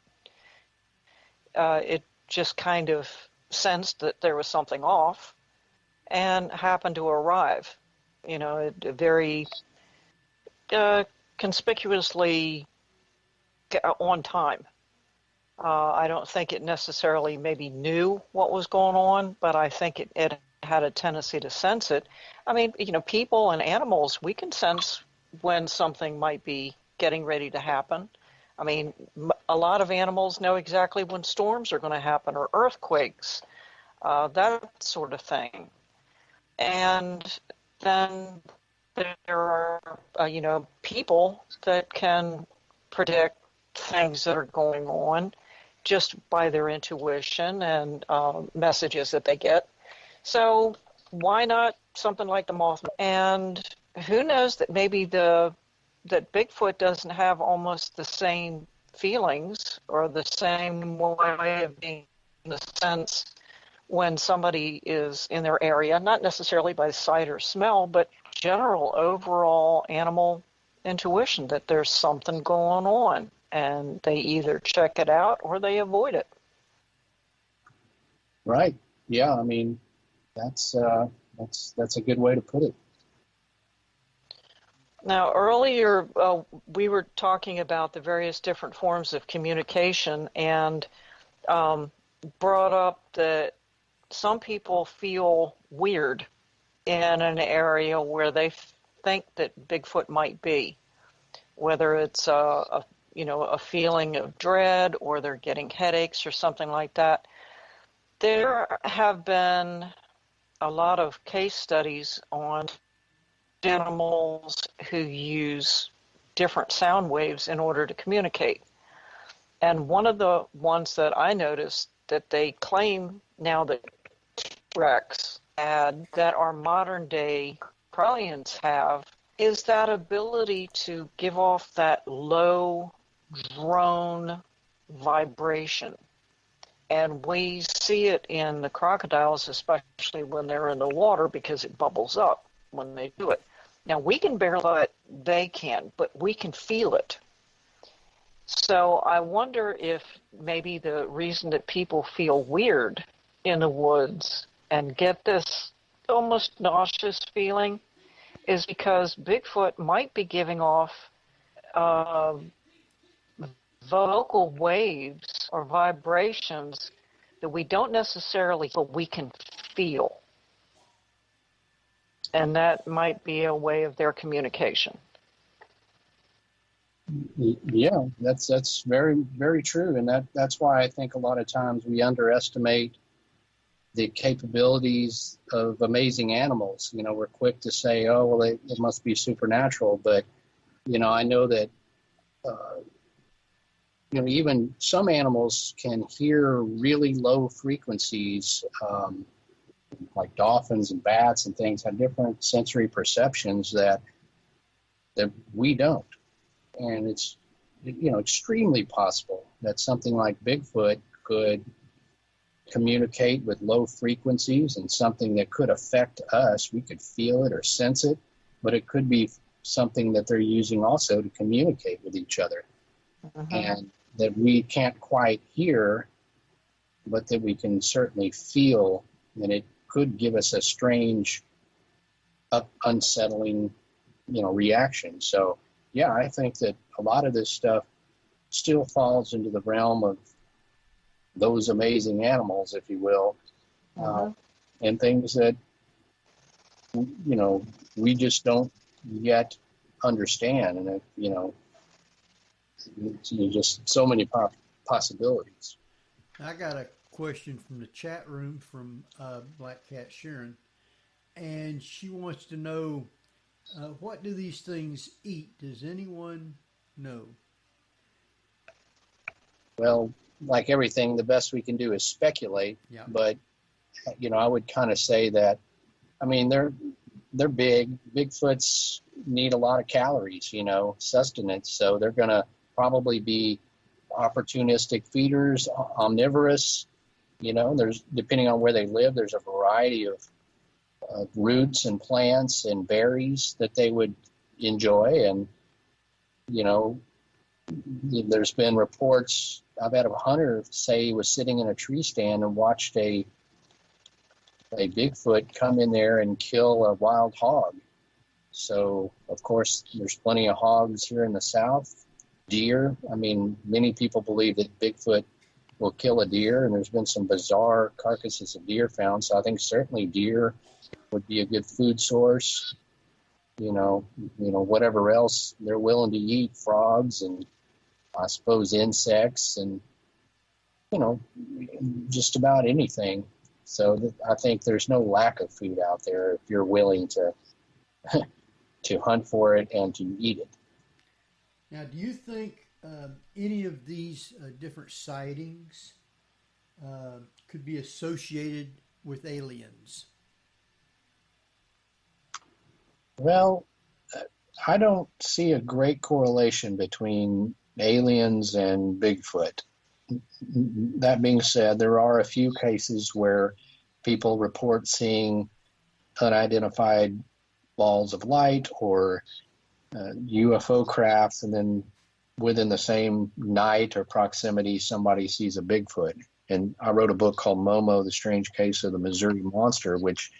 just kind of sensed that there was something off and happened to arrive, very conspicuously on time. I don't think it necessarily maybe knew what was going on, but I think it had a tendency to sense it. I mean, people and animals, we can sense when something might be getting ready to happen. I mean, a lot of animals know exactly when storms are going to happen or earthquakes, that sort of thing. And then there are, people that can predict things that are going on just by their intuition and messages that they get. So why not something like the Mothman? And who knows that maybe that Bigfoot doesn't have almost the same feelings or the same way of being in the sense when somebody is in their area, not necessarily by sight or smell, but general overall animal intuition that there's something going on, and they either check it out or they avoid it. Right. Yeah. I mean, that's a good way to put it. Now, earlier we were talking about the various different forms of communication and brought up that some people feel weird in an area where they think that Bigfoot might be, whether it's a feeling of dread or they're getting headaches or something like that. There have been a lot of case studies on animals who use different sound waves in order to communicate. And one of the ones that I noticed that they claim now that T-Rex had, that our modern day Australians have, is that ability to give off that low drone vibration. And we see it in the crocodiles, especially when they're in the water, because it bubbles up when they do it. Now, we can barely it, they can, but we can feel it. So I wonder if maybe the reason that people feel weird in the woods and get this almost nauseous feeling is because Bigfoot might be giving off vocal waves or vibrations that we don't necessarily, but we can feel. And that might be a way of their communication. Yeah, that's very, very true. And that's why I think a lot of times we underestimate the capabilities of amazing animals. We're quick to say, oh, well, it must be supernatural. But, I know that, even some animals can hear really low frequencies, like dolphins and bats and things have different sensory perceptions that we don't. And it's, extremely possible that something like Bigfoot could communicate with low frequencies and something that could affect us. We could feel it or sense it, but it could be something that they're using also to communicate with each other. And that we can't quite hear, but that we can certainly feel, and it could give us a strange, unsettling, reaction. So, yeah, I think that a lot of this stuff still falls into the realm of those amazing animals, if you will, and things that, we just don't yet understand. And, just so many possibilities. I got a question from the chat room from Black Cat Sharon, and she wants to know, what do these things eat? Does anyone know? Well, like everything, the best we can do is speculate. Yeah. But, I would kind of say that, they're big. Bigfoots need a lot of calories, sustenance. So they're going to probably be opportunistic feeders, omnivorous. There's, depending on where they live, there's a variety of roots and plants and berries that they would enjoy. And, There's been reports. I've had a hunter say he was sitting in a tree stand and watched a Bigfoot come in there and kill a wild hog. So, of course, there's plenty of hogs here in the South. Deer. I mean, many people believe that Bigfoot will kill a deer, and there's been some bizarre carcasses of deer found. So I think certainly deer would be a good food source. You know, whatever else they're willing to eat, frogs and I suppose insects and, just about anything. So I think there's no lack of food out there if you're willing to to hunt for it and to eat it. Now, do you think any of these different sightings could be associated with aliens? Well, I don't see a great correlation between aliens and Bigfoot. That being said, there are a few cases where people report seeing unidentified balls of light or UFO craft, and then within the same night or proximity, somebody sees a Bigfoot. And I wrote a book called Momo, The Strange Case of the Missouri Monster, which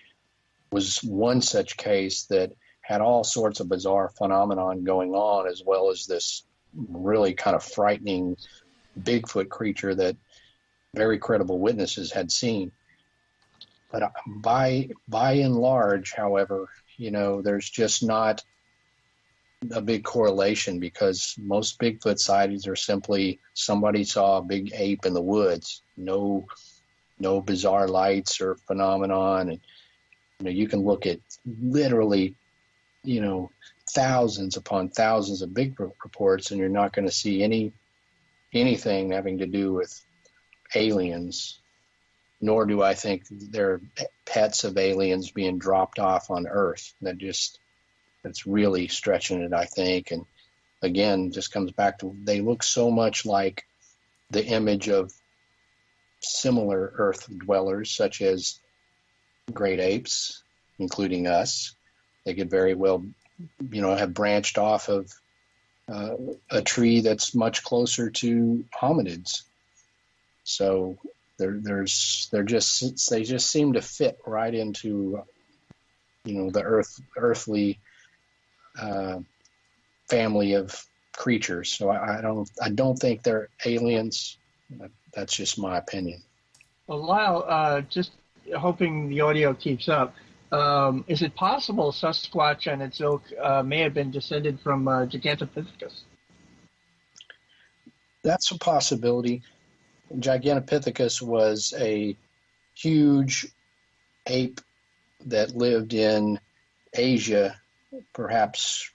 was one such case that had all sorts of bizarre phenomenon going on, as well as this really kind of frightening Bigfoot creature that very credible witnesses had seen. But by and large, however, there's just not a big correlation, because most Bigfoot sightings are simply somebody saw a big ape in the woods. No bizarre lights or phenomenon. And you can look at literally thousands upon thousands of Bigfoot reports, and you're not going to see anything having to do with aliens, nor do I think there are pets of aliens being dropped off on Earth. That's really stretching it, I think. And again, just comes back to, they look so much like the image of similar Earth dwellers, such as great apes, including us. They could very well, have branched off of a tree that's much closer to hominids. So they just seem to fit right into, the earthly family of creatures. So I don't think they're aliens. That's just my opinion. Well, Lyle, just hoping the audio keeps up. Is it possible Sasquatch and its ilk may have been descended from Gigantopithecus? That's a possibility. Gigantopithecus was a huge ape that lived in Asia perhaps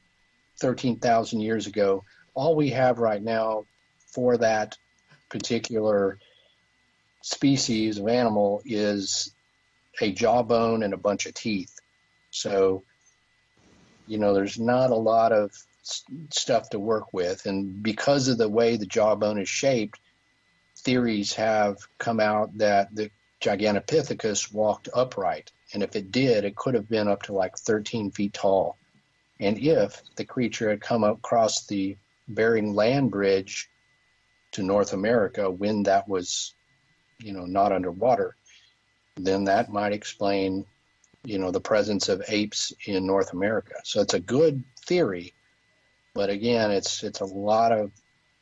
13,000 years ago. All we have right now for that particular species of animal is a jawbone and a bunch of teeth. So, there's not a lot of stuff to work with. And because of the way the jawbone is shaped, theories have come out that the Gigantopithecus walked upright. And if it did, it could have been up to like 13 feet tall. And if the creature had come across the Bering Land Bridge to North America when that was, not underwater, then that might explain, the presence of apes in North America. So it's a good theory, but again, it's a lot of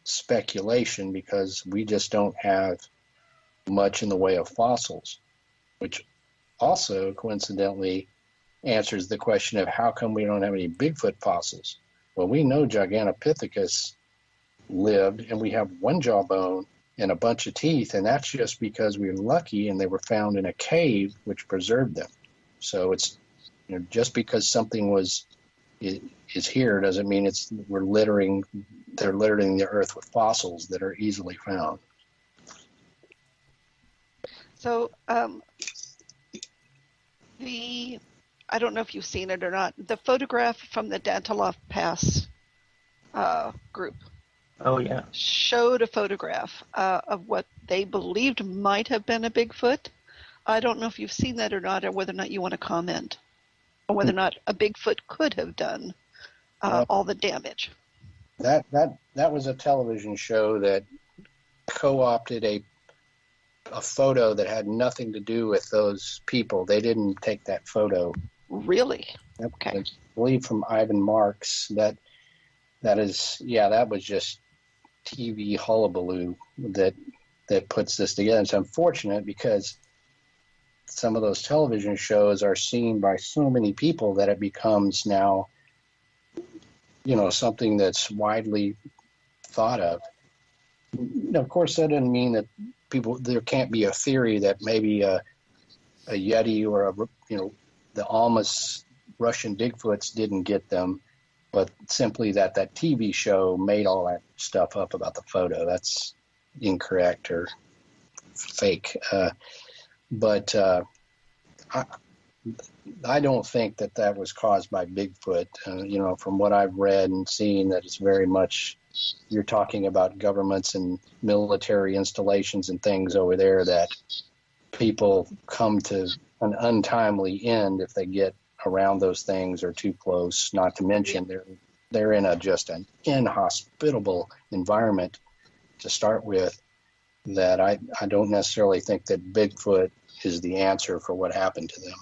speculation because we just don't have much in the way of fossils, which also coincidentally answers the question of how come we don't have any Bigfoot fossils. Well, we know Gigantopithecus lived, and we have one jawbone and a bunch of teeth, and that's just because we were lucky and they were found in a cave which preserved them. So it's just because something is here doesn't mean they're littering the earth with fossils that are easily found. So I don't know if you've seen it or not, the photograph from the Danteloff Pass group. Oh, yeah. Showed a photograph of what they believed might have been a Bigfoot. I don't know if you've seen that or not, or whether or not you want to comment, or whether or not a Bigfoot could have done all the damage. That was a television show that co-opted a photo that had nothing to do with those people. They didn't take that photo. Really? Okay. I believe from Ivan Marks. That was just TV hullabaloo that puts this together. It's unfortunate because some of those television shows are seen by so many people that it becomes now, something that's widely thought of. Of course, that doesn't mean that there can't be a theory that maybe a Yeti or the Almas Russian Bigfoots didn't get them, but simply that TV show made all that stuff up about the photo. That's incorrect or fake. But I don't think that was caused by Bigfoot. From what I've read and seen, that it's very much, you're talking about governments and military installations and things over there that people come to an untimely end if they get around those things or too close. Not to mention they're in just an inhospitable environment to start with. That I don't necessarily think that Bigfoot is the answer for what happened to them.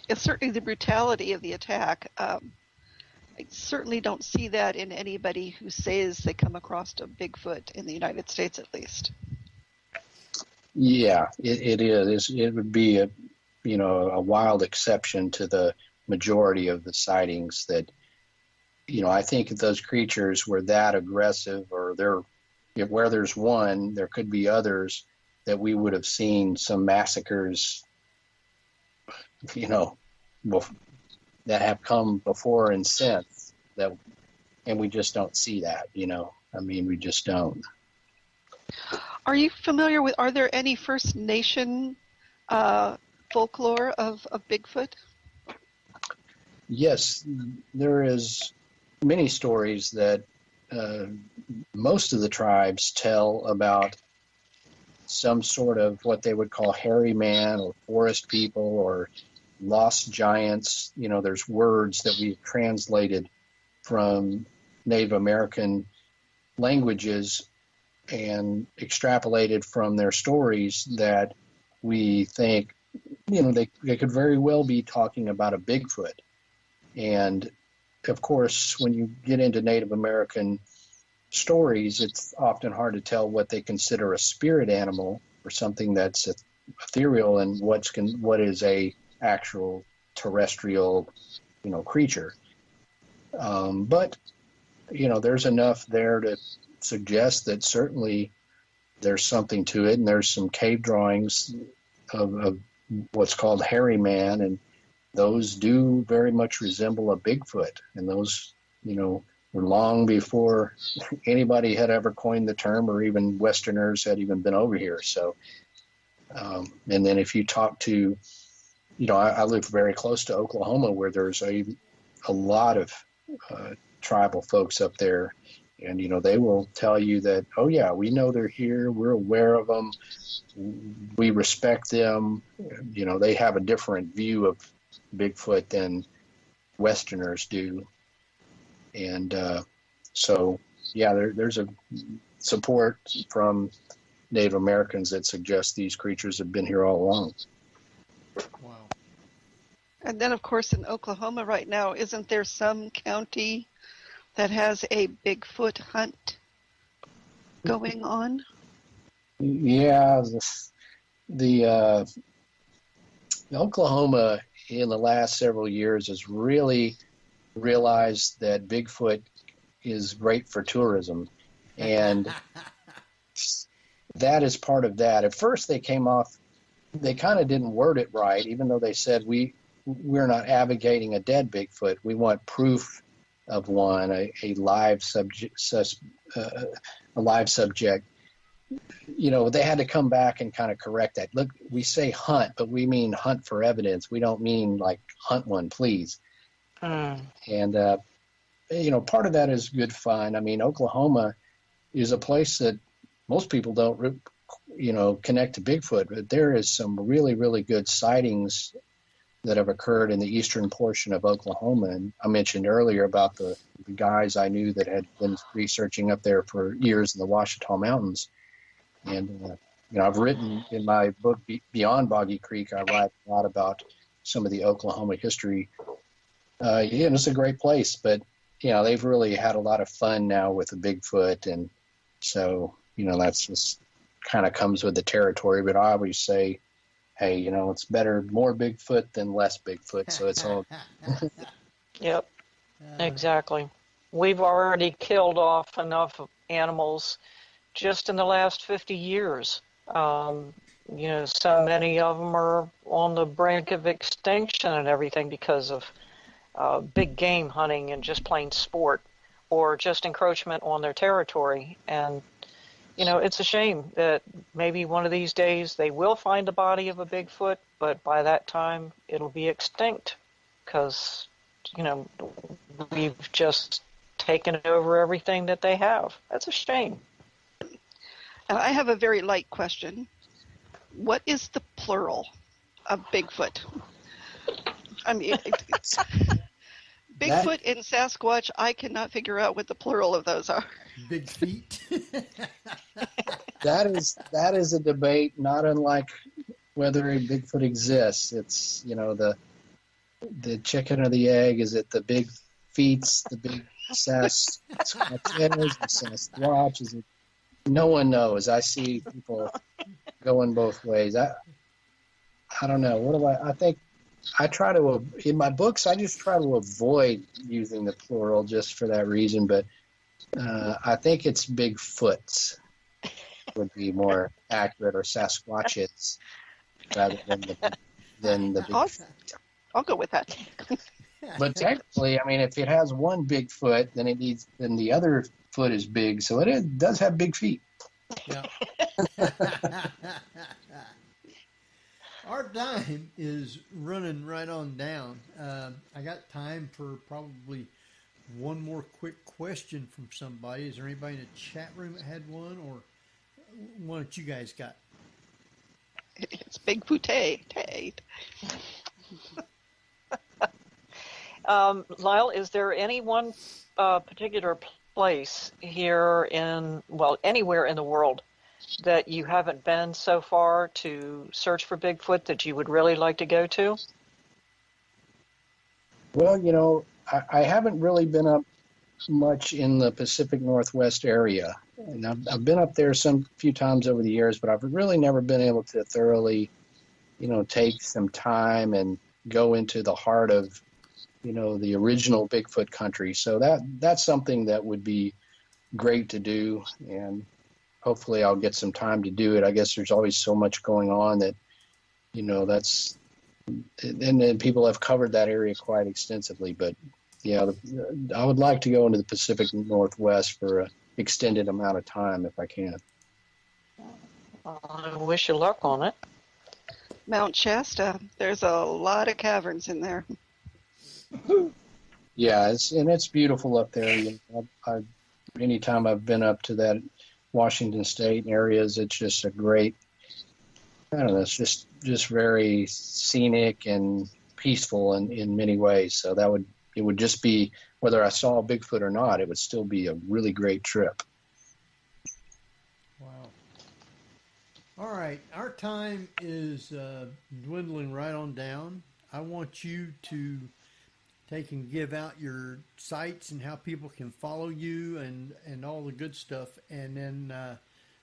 It's certainly the brutality of the attack. I certainly don't see that in anybody who says they come across a Bigfoot in the United States, at least. Yeah, it is. It would be a wild exception to the majority of the sightings that, I think if those creatures were that aggressive, or where there's one, there could be others, that we would have seen some massacres, that have come before and since, and we just don't see that, we just don't. Are you familiar with, are there any First Nation folklore of Bigfoot? Yes, there is many stories that most of the tribes tell about some sort of what they would call hairy man or forest people or lost giants. There's words that we've translated from Native American languages and extrapolated from their stories that we think, they could very well be talking about a Bigfoot. And of course, when you get into Native American stories, it's often hard to tell what they consider a spirit animal or something that's ethereal and what is a actual terrestrial, creature. But there's enough there to suggest that certainly there's something to it, and there's some cave drawings of what's called hairy man, and those do very much resemble a Bigfoot, and those, were long before anybody had ever coined the term, or even Westerners had even been over here. So, and then if you talk to, I live very close to Oklahoma, where there's a lot of tribal folks up there, and, they will tell you that, oh yeah, we know they're here, we're aware of them, we respect them. They have a different view of Bigfoot than Westerners do. And so, yeah, there's a support from Native Americans that suggests these creatures have been here all along. Wow. And then, of course, in Oklahoma right now, isn't there some county that has a Bigfoot hunt going on? Yeah, the Oklahoma in the last several years has really realized that Bigfoot is great for tourism, and that is part of that. At first they kind of didn't word it right, even though they said we're not advocating a dead Bigfoot, we want proof of one, a live subject. They had to come back and kind of correct that. Look, we say hunt, but we mean hunt for evidence. We don't mean like hunt one, please. And, part of that is good fun. Oklahoma is a place that most people don't, connect to Bigfoot, but there is some really, really good sightings that have occurred in the eastern portion of Oklahoma. And I mentioned earlier about the guys I knew that had been researching up there for years in the Ouachita Mountains. And, I've written in my book, Beyond Boggy Creek, I write a lot about some of the Oklahoma history. It's a great place, but, they've really had a lot of fun now with the Bigfoot. And so, that's just kind of comes with the territory. But I always say, hey, it's better more Bigfoot than less Bigfoot. So it's all. Yep, exactly. We've already killed off enough animals just in the last 50 years. So many of them are on the brink of extinction and everything because of big game hunting and just plain sport or just encroachment on their territory. And, it's a shame that maybe one of these days they will find the body of a Bigfoot, but by that time it'll be extinct because, we've just taken over everything that they have. That's a shame. And I have a very light question. What is the plural of Bigfoot? I mean, Bigfoot and Sasquatch, I cannot figure out what the plural of those are. Big feet. That is a debate not unlike whether a Bigfoot exists. It's, the chicken or the egg. Is it the big feets, the big Sasquatch, the Sasquatch? Is it? No one knows. I see people going both ways. I don't know. I think I try to, in my books, I just try to avoid using the plural just for that reason. But I think it's Bigfoots would be more accurate, or Sasquatches rather than the big. I'll go with that. But technically, I mean, if it has one big foot, then the other foot is big, so it does have big feet. Yeah. Our time is running right on down. I got time for probably one more quick question from somebody. Is there anybody in the chat room that had one, or one that you guys got? It's Bigfoot. Lyle, is there any one particular place here anywhere in the world that you haven't been so far to search for Bigfoot that you would really like to go to? Well, I haven't really been up much in the Pacific Northwest area. And I've been up there some few times over the years, but I've really never been able to thoroughly, take some time and go into the heart of, the original Bigfoot country. So that's something that would be great to do, and hopefully I'll get some time to do it. I guess there's always so much going on that, and then people have covered that area quite extensively. But yeah, I would like to go into the Pacific Northwest for an extended amount of time if I can. I wish you luck on it. Mount Shasta, there's a lot of caverns in there. Yeah, it's beautiful up there. Anytime I've been up to that Washington State areas, it's just a great, I don't know, it's just very scenic and peaceful in many ways. So it would just be, whether I saw a Bigfoot or not, it would still be a really great trip. Wow. All right, our time is dwindling right on down. I want you to take and give out your sites and how people can follow you and all the good stuff, and then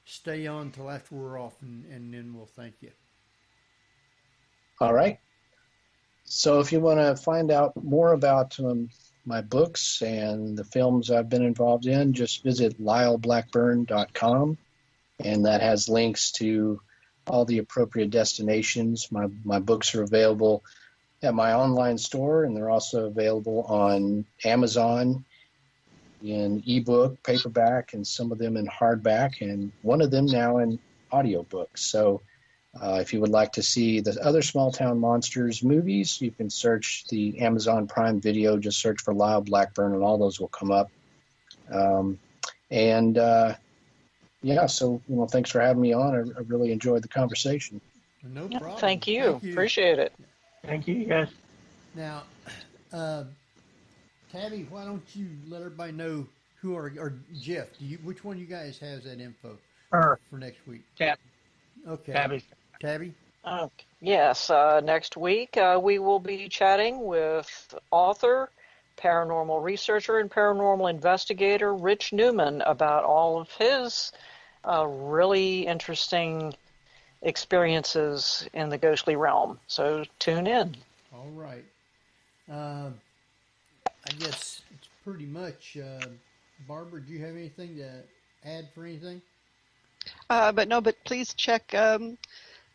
stay on till after we're off, and then we'll thank you. All right. So if you want to find out more about my books and the films I've been involved in, just visit lyleblackburn.com, and that has links to all the appropriate destinations. My books are available at my online store, and they're also available on Amazon in ebook, paperback, and some of them in hardback, and one of them now in audiobook. So if you would like to see the other Small Town Monsters movies, you can search the Amazon Prime Video, just search for Lyle Blackburn, and all those will come up. So thanks for having me on. I really enjoyed the conversation. No problem. Thank you. Appreciate it. Thank you, guys. Now, Tabby, why don't you let everybody know or Jeff, which one of you guys has that info for next week? Tabby. Okay. Tabby? Yes, next week we will be chatting with author, paranormal researcher, and paranormal investigator Rich Newman about all of his really interesting experiences in the ghostly realm. So tune in. All right. I guess it's pretty much, Barbara, do you have anything to add for anything? But please check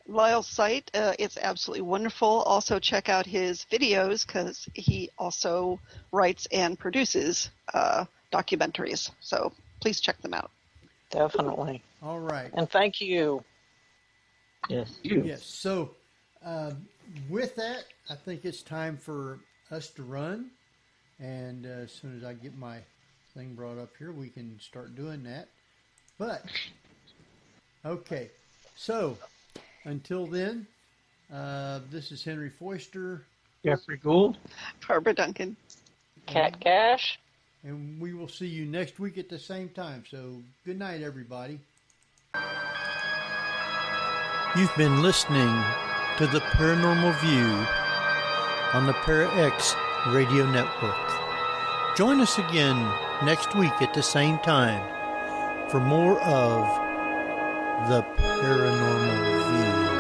Lyle's site. It's absolutely wonderful. Also check out his videos because he also writes and produces documentaries. So please check them out. Definitely. All right. And thank you. Yes. Yes. So with that, I think it's time for us to run. And as soon as I get my thing brought up here, we can start doing that. But, okay. So, until then, this is Henry Foister. Jeffrey Gould. Barbara Duncan. Cat Cash. And we will see you next week at the same time. So, good night, everybody. You've been listening to the Paranormal View on the ParaX Radio Network. Join us again next week at the same time for more of the Paranormal View.